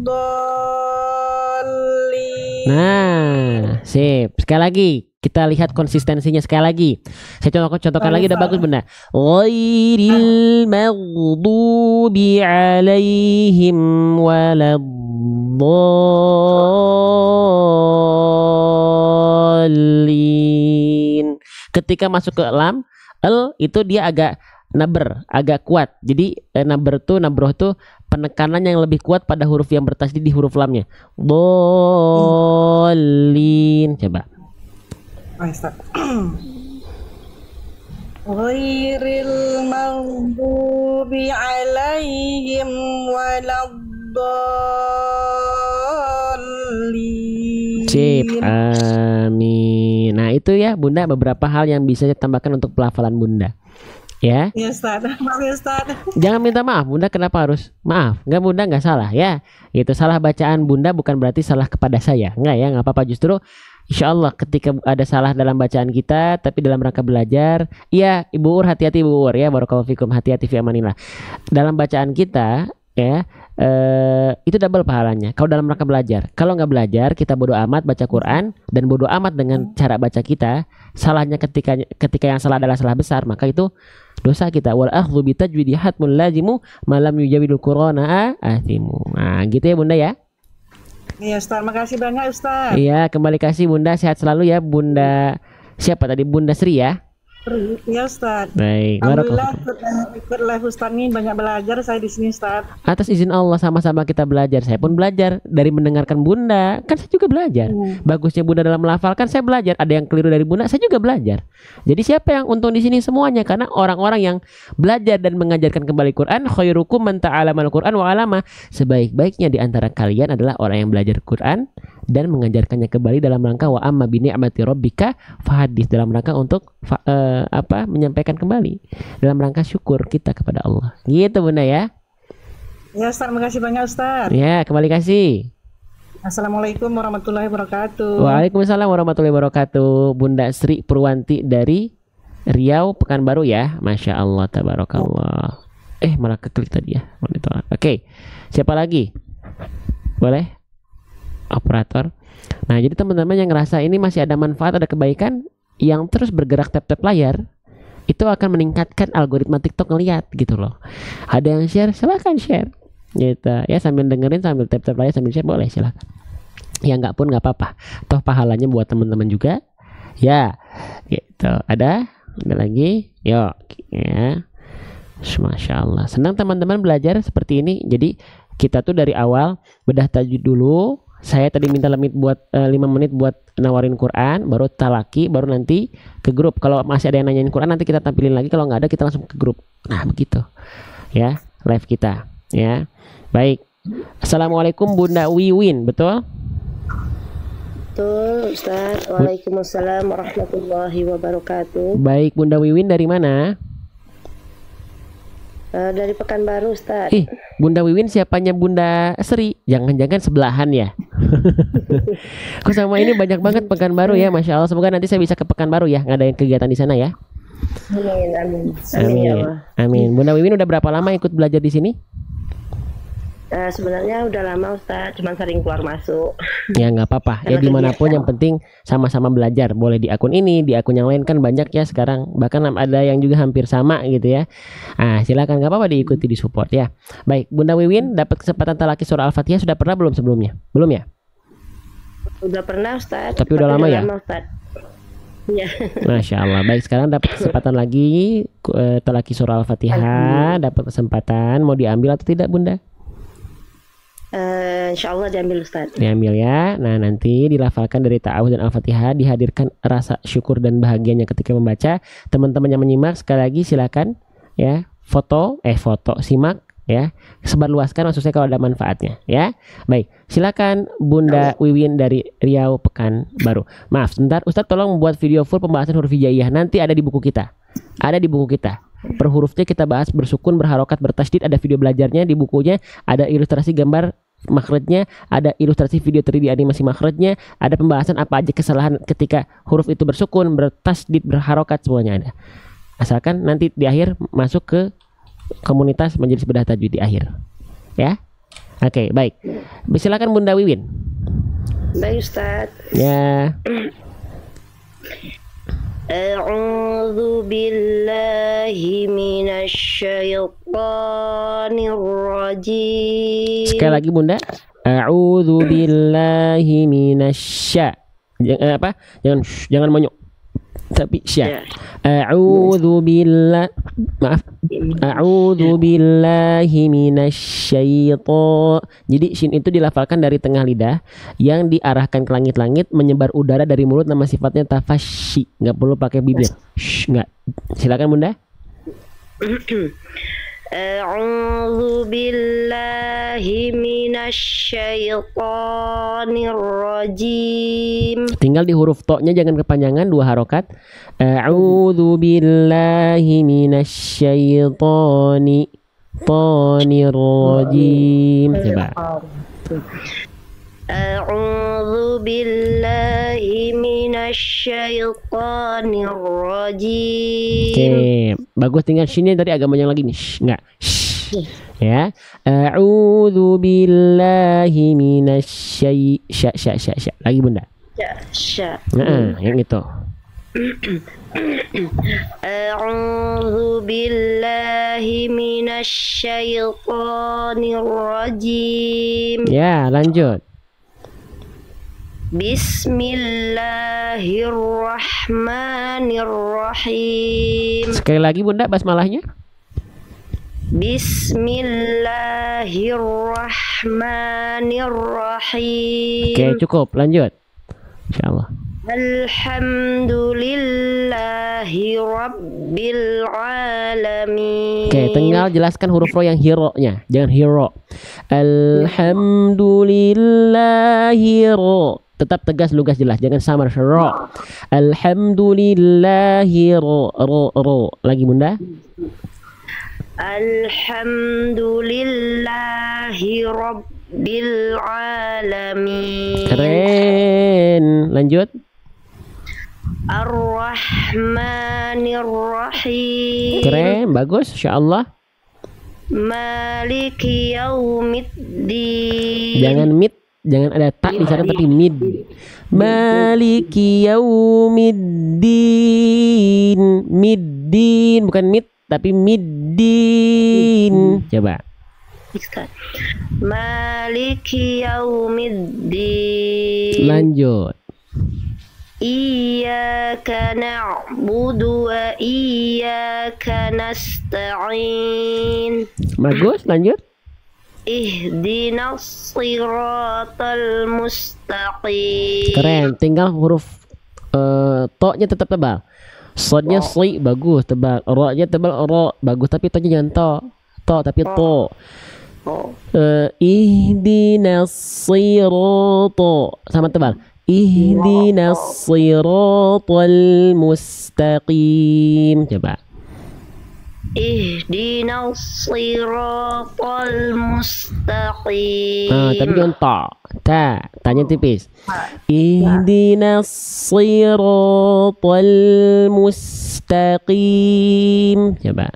Nah, sip. Sekali lagi kita lihat konsistensinya sekali lagi. Saya contohkan lagi, udah bagus Bunda. Ghairil maghdubi alaihim waladdallin. dhalin. Ketika masuk ke lam, itu dia agak naber, agak kuat. Jadi nabroh tuh penekanan yang lebih kuat pada huruf yang bertasydid di huruf lamnya. Dhalin. Coba. Ustaz. Ghairil maghdubi alaihim waladdallin. Sip, amin. Nah itu ya Bunda beberapa hal yang bisa saya tambahkan untuk pelafalan Bunda. Ya. Ya Ustaz, maaf ya Ustaz. Jangan minta maaf Bunda, kenapa harus maaf? Enggak, Bunda nggak salah ya. Itu salah bacaan Bunda bukan berarti salah kepada saya. Enggak ya, nggak apa-apa, justru insya Allah ketika ada salah dalam bacaan kita tapi dalam rangka belajar. Iya Ibu Ur, hati-hati Ibu Ur ya, barakallahu fikum, hati-hati fi amanillah. Dalam bacaan kita ya itu double pahalanya kalau dalam rangka belajar. Kalau nggak belajar kita bodo amat baca Quran dan bodo amat dengan cara baca kita, salahnya ketika yang salah adalah salah besar, maka itu dosa kita. Wal akhdhu bi tajwidi hatmul lazimu malam yujawidul qur'ana athimu. Nah gitu ya Bunda ya. Iya Ustaz, makasih banyak Ustaz. Iya, kembali kasih Bunda, sehat selalu ya Bunda. Siapa tadi? Bunda Sri ya. Iya Ustaz. Baik, Alhamdulillah ikut live Ustaz nih, banyak belajar saya di sini Ustaz. atas izin Allah sama-sama kita belajar. Saya pun belajar dari mendengarkan Bunda. Kan saya juga belajar. Bagusnya Bunda dalam melafalkan, saya belajar. Ada yang keliru dari Bunda, saya juga belajar. Jadi siapa yang untung di sini? Semuanya, karena orang-orang yang belajar dan mengajarkan kembali Quran, khairukum man ta'alamal Quran wa 'alama. Sebaik-baiknya di antara kalian adalah orang yang belajar Quran dan mengajarkannya kembali dalam rangka wa amma bi ni'mati rabbika fahadits, dalam rangka untuk menyampaikan kembali dalam rangka syukur kita kepada Allah. Gitu Bunda ya. Ya Ustaz, makasih banyak Ustaz. Ya, kembali kasih. Assalamualaikum warahmatullahi wabarakatuh. Waalaikumsalam warahmatullahi wabarakatuh. Bunda Sri Purwanti dari Riau Pekanbaru ya. Masya Allah, tabarakallah. Malah keklik tadi ya. Oke, siapa lagi? Boleh? Operator. Nah jadi teman-teman yang ngerasa ini masih ada manfaat, ada kebaikan, yang terus bergerak tap-tap layar, itu akan meningkatkan algoritma TikTok ngeliat gitu loh. Ada yang share, silahkan share gitu ya, sambil dengerin sambil tap-tap layar sambil share, boleh silahkan. Ya nggak pun nggak apa-apa, toh pahalanya buat teman-teman juga ya gitu. Ada lagi, yuk ya. Masya Allah, senang teman-teman belajar seperti ini. Jadi kita tuh dari awal bedah tajwid dulu. Saya tadi minta limit buat 5 menit buat nawarin Quran, baru talaki, baru nanti ke grup. Kalau masih ada yang nanyain Quran nanti kita tampilin lagi, kalau nggak ada kita langsung ke grup. Nah begitu ya live kita ya. Baik, assalamualaikum Bunda Wiwin, betul? Betul Ustaz. Waalaikumsalam warahmatullahi wabarakatuh. Baik, Bunda Wiwin dari mana? Dari Pekanbaru Ustaz. Bunda Wiwin siapanya Bunda Sri? Jangan-jangan sebelahan ya? Kok sama ini banyak banget Pekanbaru ya, Masya Allah. Semoga nanti saya bisa ke Pekanbaru ya, ngadain kegiatan di sana ya. Amin, amin. Amin, Ya Allah. amin. Bunda Wiwin udah berapa lama ikut belajar di sini? Sebenarnya udah lama Ustaz, cuman sering keluar masuk. Ya nggak apa-apa. Ya dimanapun yang penting sama-sama belajar. Boleh di akun ini, di akun yang lain kan banyak ya sekarang. Bahkan ada yang juga hampir sama gitu ya. Silakan, nggak apa-apa diikuti, di support ya. Baik, Bunda Wiwin dapat kesempatan talaki surah Al-Fatihah sudah pernah belum sebelumnya? Belum ya? Udah pernah Ustaz. Tapi udah lama ya? Ustaz. Ya. Masya Allah. Baik, sekarang dapat kesempatan lagi talaki surah Al-Fatihah. Dapat kesempatan, mau diambil atau tidak Bunda? Insya Allah diambil Ustaz. Diambil ya. Nah nanti dilafalkan dari ta'awudz dan Al-Fatihah, dihadirkan rasa syukur dan bahagianya ketika membaca. Teman-teman yang menyimak sekali lagi silakan ya, foto simak ya, sebarluaskan maksudnya kalau ada manfaatnya ya. Baik, silakan Bunda Wiwin dari Riau Pekanbaru. Maaf sebentar, Ustadz tolong membuat video full pembahasan huruf hijaiyah, nanti ada di buku kita. Ada di buku kita. Per hurufnya kita bahas, bersukun, berharokat, bertasydid, ada video belajarnya di bukunya, ada ilustrasi gambar makhrajnya, ada ilustrasi video 3D animasi makhrajnya, ada pembahasan apa aja kesalahan ketika huruf itu bersukun, bertasydid, berharokat, semuanya ada. Asalkan nanti di akhir masuk ke komunitas Majelis Bedah Tajwid di akhir. Ya. Oke, baik. Silakan Bunda Wiwin. Baik Ustaz. Ya. A'udzu billahi minasyaitonir rajim. Sekali lagi Bunda. A'udzu billahi minasya. Apa? Jangan monyok. Tapi Ya. A'udzu billahi minasyaiton. Jadi shin itu dilafalkan dari tengah lidah yang diarahkan ke langit-langit, menyebar udara dari mulut, nama sifatnya tafasyi. Nggak perlu pakai bibir. Nggak. Silakan Bunda. A'udzu billahi minasyaitonir rajim. Tinggal di huruf to-nya jangan kepanjangan, 2 harokat. A'udzu billahi minasyaitonir rajim. Coba. A'udzu billahi minasyaitonir rajim. Oke, bagus, tinggal sini tadi agak banyak lagi nih. Enggak. Ya. A'udzu billahi lagi Bunda. Sya. Nah, yang itu. A'udzu billahi minasyaitonir rajim. Ya, lanjut. Bismillahirrahmanirrahim. Sekali lagi Bunda basmalahnya. Bismillahirrahmanirrahim. Oke, cukup. Lanjut. Insyaallah. Alhamdulillahi rabbil alamin. Oke, tinggal jelaskan huruf ro yang hiro-nya, jangan hero. Alhamdulillahi ro. Tetap tegas, lugas, jelas, jangan samar ro. Alhamdulillahi ro. Lagi Bunda. Alhamdulillahi rabbil alamin. Keren. Lanjut. Ar-Rahmanir-Rahim. Keren, bagus, insyaallah. Maliki yaumiddin. Jangan mid, jangan ada tak di sana tapi mid. Maliki yaumiddin. Middin, bukan mid tapi middin. Coba. Maliki yaumiddin. Lanjut. Iyyaka na'budu wa iyyaka nasta'in. Bagus, lanjut. Ihdinas siratal mustaqim. Keren, tinggal huruf to-nya tetap tebal. Sodnya si, bagus, tebal. Ro-nya tebal, ro, bagus, tapi to-nya jangan to. To, tapi to. Ihdinas siratal, sama tebal. Ihdinas siratal mustaqim. Coba. Ihdinas siratal mustaqim. Nah, tapi jangan ta. Tanya tipis. Ihdinas siratal mustaqim. Coba.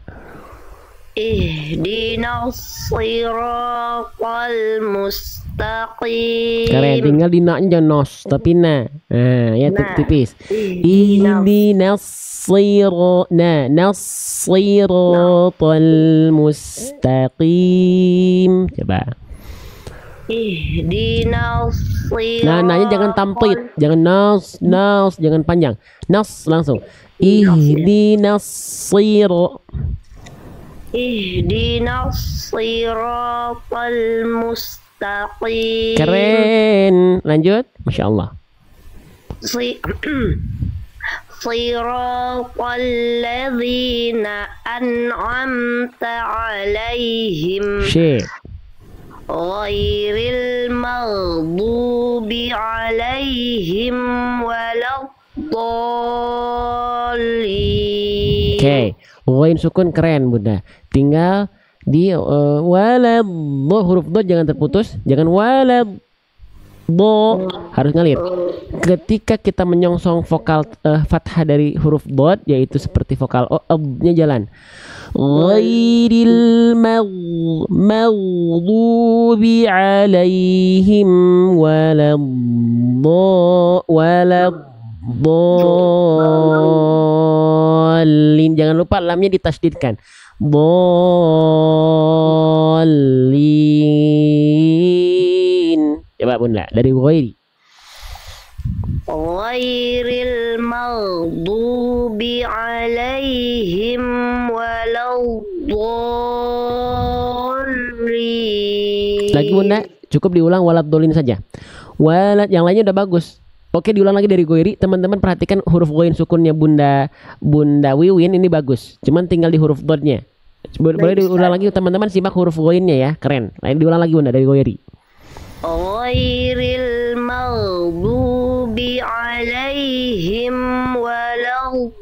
Ihdinas siratal mustaqim. Keren, tinggal di na-nya jangan nos, tapi na. Nah, ya tipis. Ihdinas siratal mustaqim. Coba. Ihdinas siratal. Nah, nanya jangan tamplit, jangan nos, jangan panjang. Nos langsung. Ihdinas siratal mustaqim. Keren. Lanjut. Masya Allah. Siratal ladzina an'amta alaihim. Syek. Ghairil maghdubi alaihim waladdallin. Oke. Ghain sukun keren Bunda. Tinggal di walad huruf do jangan terputus, jangan walad do, harus ngalir. Ketika kita menyongsong vokal fathah dari huruf dot, yaitu seperti vokal nya jalan. Ghairil maghdubi alaihim waladdallin. Jangan lupa lamnya ditasdidkan. Dallin. Coba Bunda dari ghairi. Ghairil ghairil maghdubi alaihim waladdallin. Lagi Bunda, cukup diulang waladhdallin saja. Walad, yang lainnya udah bagus. Oke, diulang lagi dari Goiri. Teman-teman perhatikan huruf goin sukunnya Bunda Wiwin ini bagus. Cuman tinggal di huruf dotnya. Boleh diulang lagi teman-teman, simak huruf goinnya ya, keren. Lain diulang lagi Bunda dari Goiri. Ghairil maghdubi alaihim waladdallin.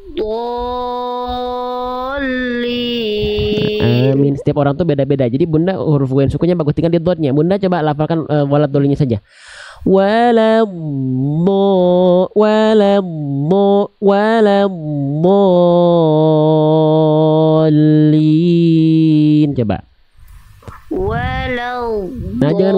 Amin. Setiap orang tuh beda-beda. Jadi Bunda huruf goin sukunnya bagus, tinggal di dotnya. Bunda coba lafalkan waladhdallinnya saja. Waladdallin. Coba. Nah, jangan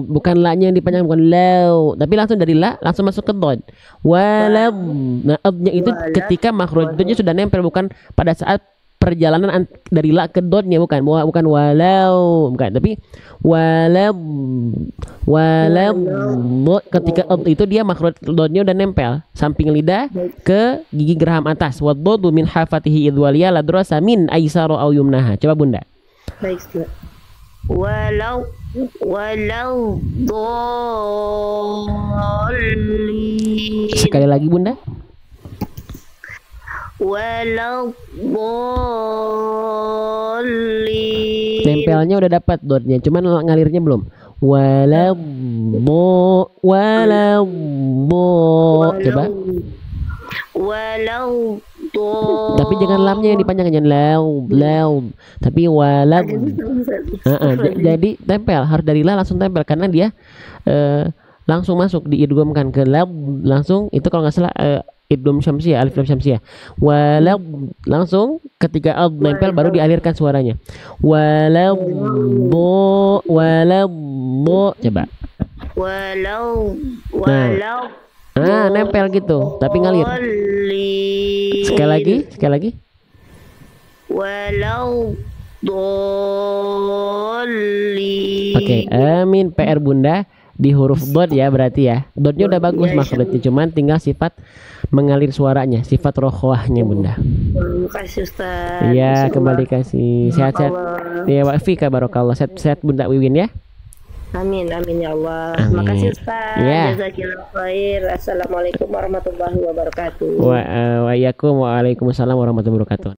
bukan la-nya yang dipanjangkan, bukan law, tapi langsung dari la langsung masuk ke dot. Nah, nya itu ketika makhraj dotnya sudah nempel, bukan pada saat perjalanan dari la ke dotnya, bukan walau, bukan, tapi ketika itu dia makhraj dotnya udah nempel samping lidah ke gigi geraham atas. Waddu min hafatihi idwaliya ladrasa min aisaro au yumnaha. Coba Bunda. Baik, walau dhalin. Sekali lagi Bunda. Walau dhalin. Tempelnya udah dapat dotnya, cuman ngalirnya belum. Walau coba. Walau tapi jangan lamnya yang dipanjangkan, jangan tapi walad. Jadi tempel, harus dari la langsung tempel karena dia langsung masuk diidghamkan ke lam langsung. Itu kalau nggak salah idgham syamsiyah, alif lam syamsiyah. Walad langsung ketika ad nempel baru dialirkan suaranya. Walau coba. Nempel gitu tapi ngalir. Sekali lagi. Walau dhalin. Oke, amin. PR Bunda di huruf dot ya, berarti ya. Dotnya udah bagus makhrajnya, cuman tinggal sifat mengalir suaranya, sifat rokhwahnya Bunda. Terima kasih Ustaz. Iya, kembali kasih. Sehat-sehat. Ya, wa fika barakallah. Sehat Bunda Wiwin ya. Amin ya Allah. Amin. Terima kasih Ustaz. Ya. Jazakillah khair. Assalamualaikum warahmatullahi wabarakatuh. Waalaikumsalam warahmatullahi wabarakatuh.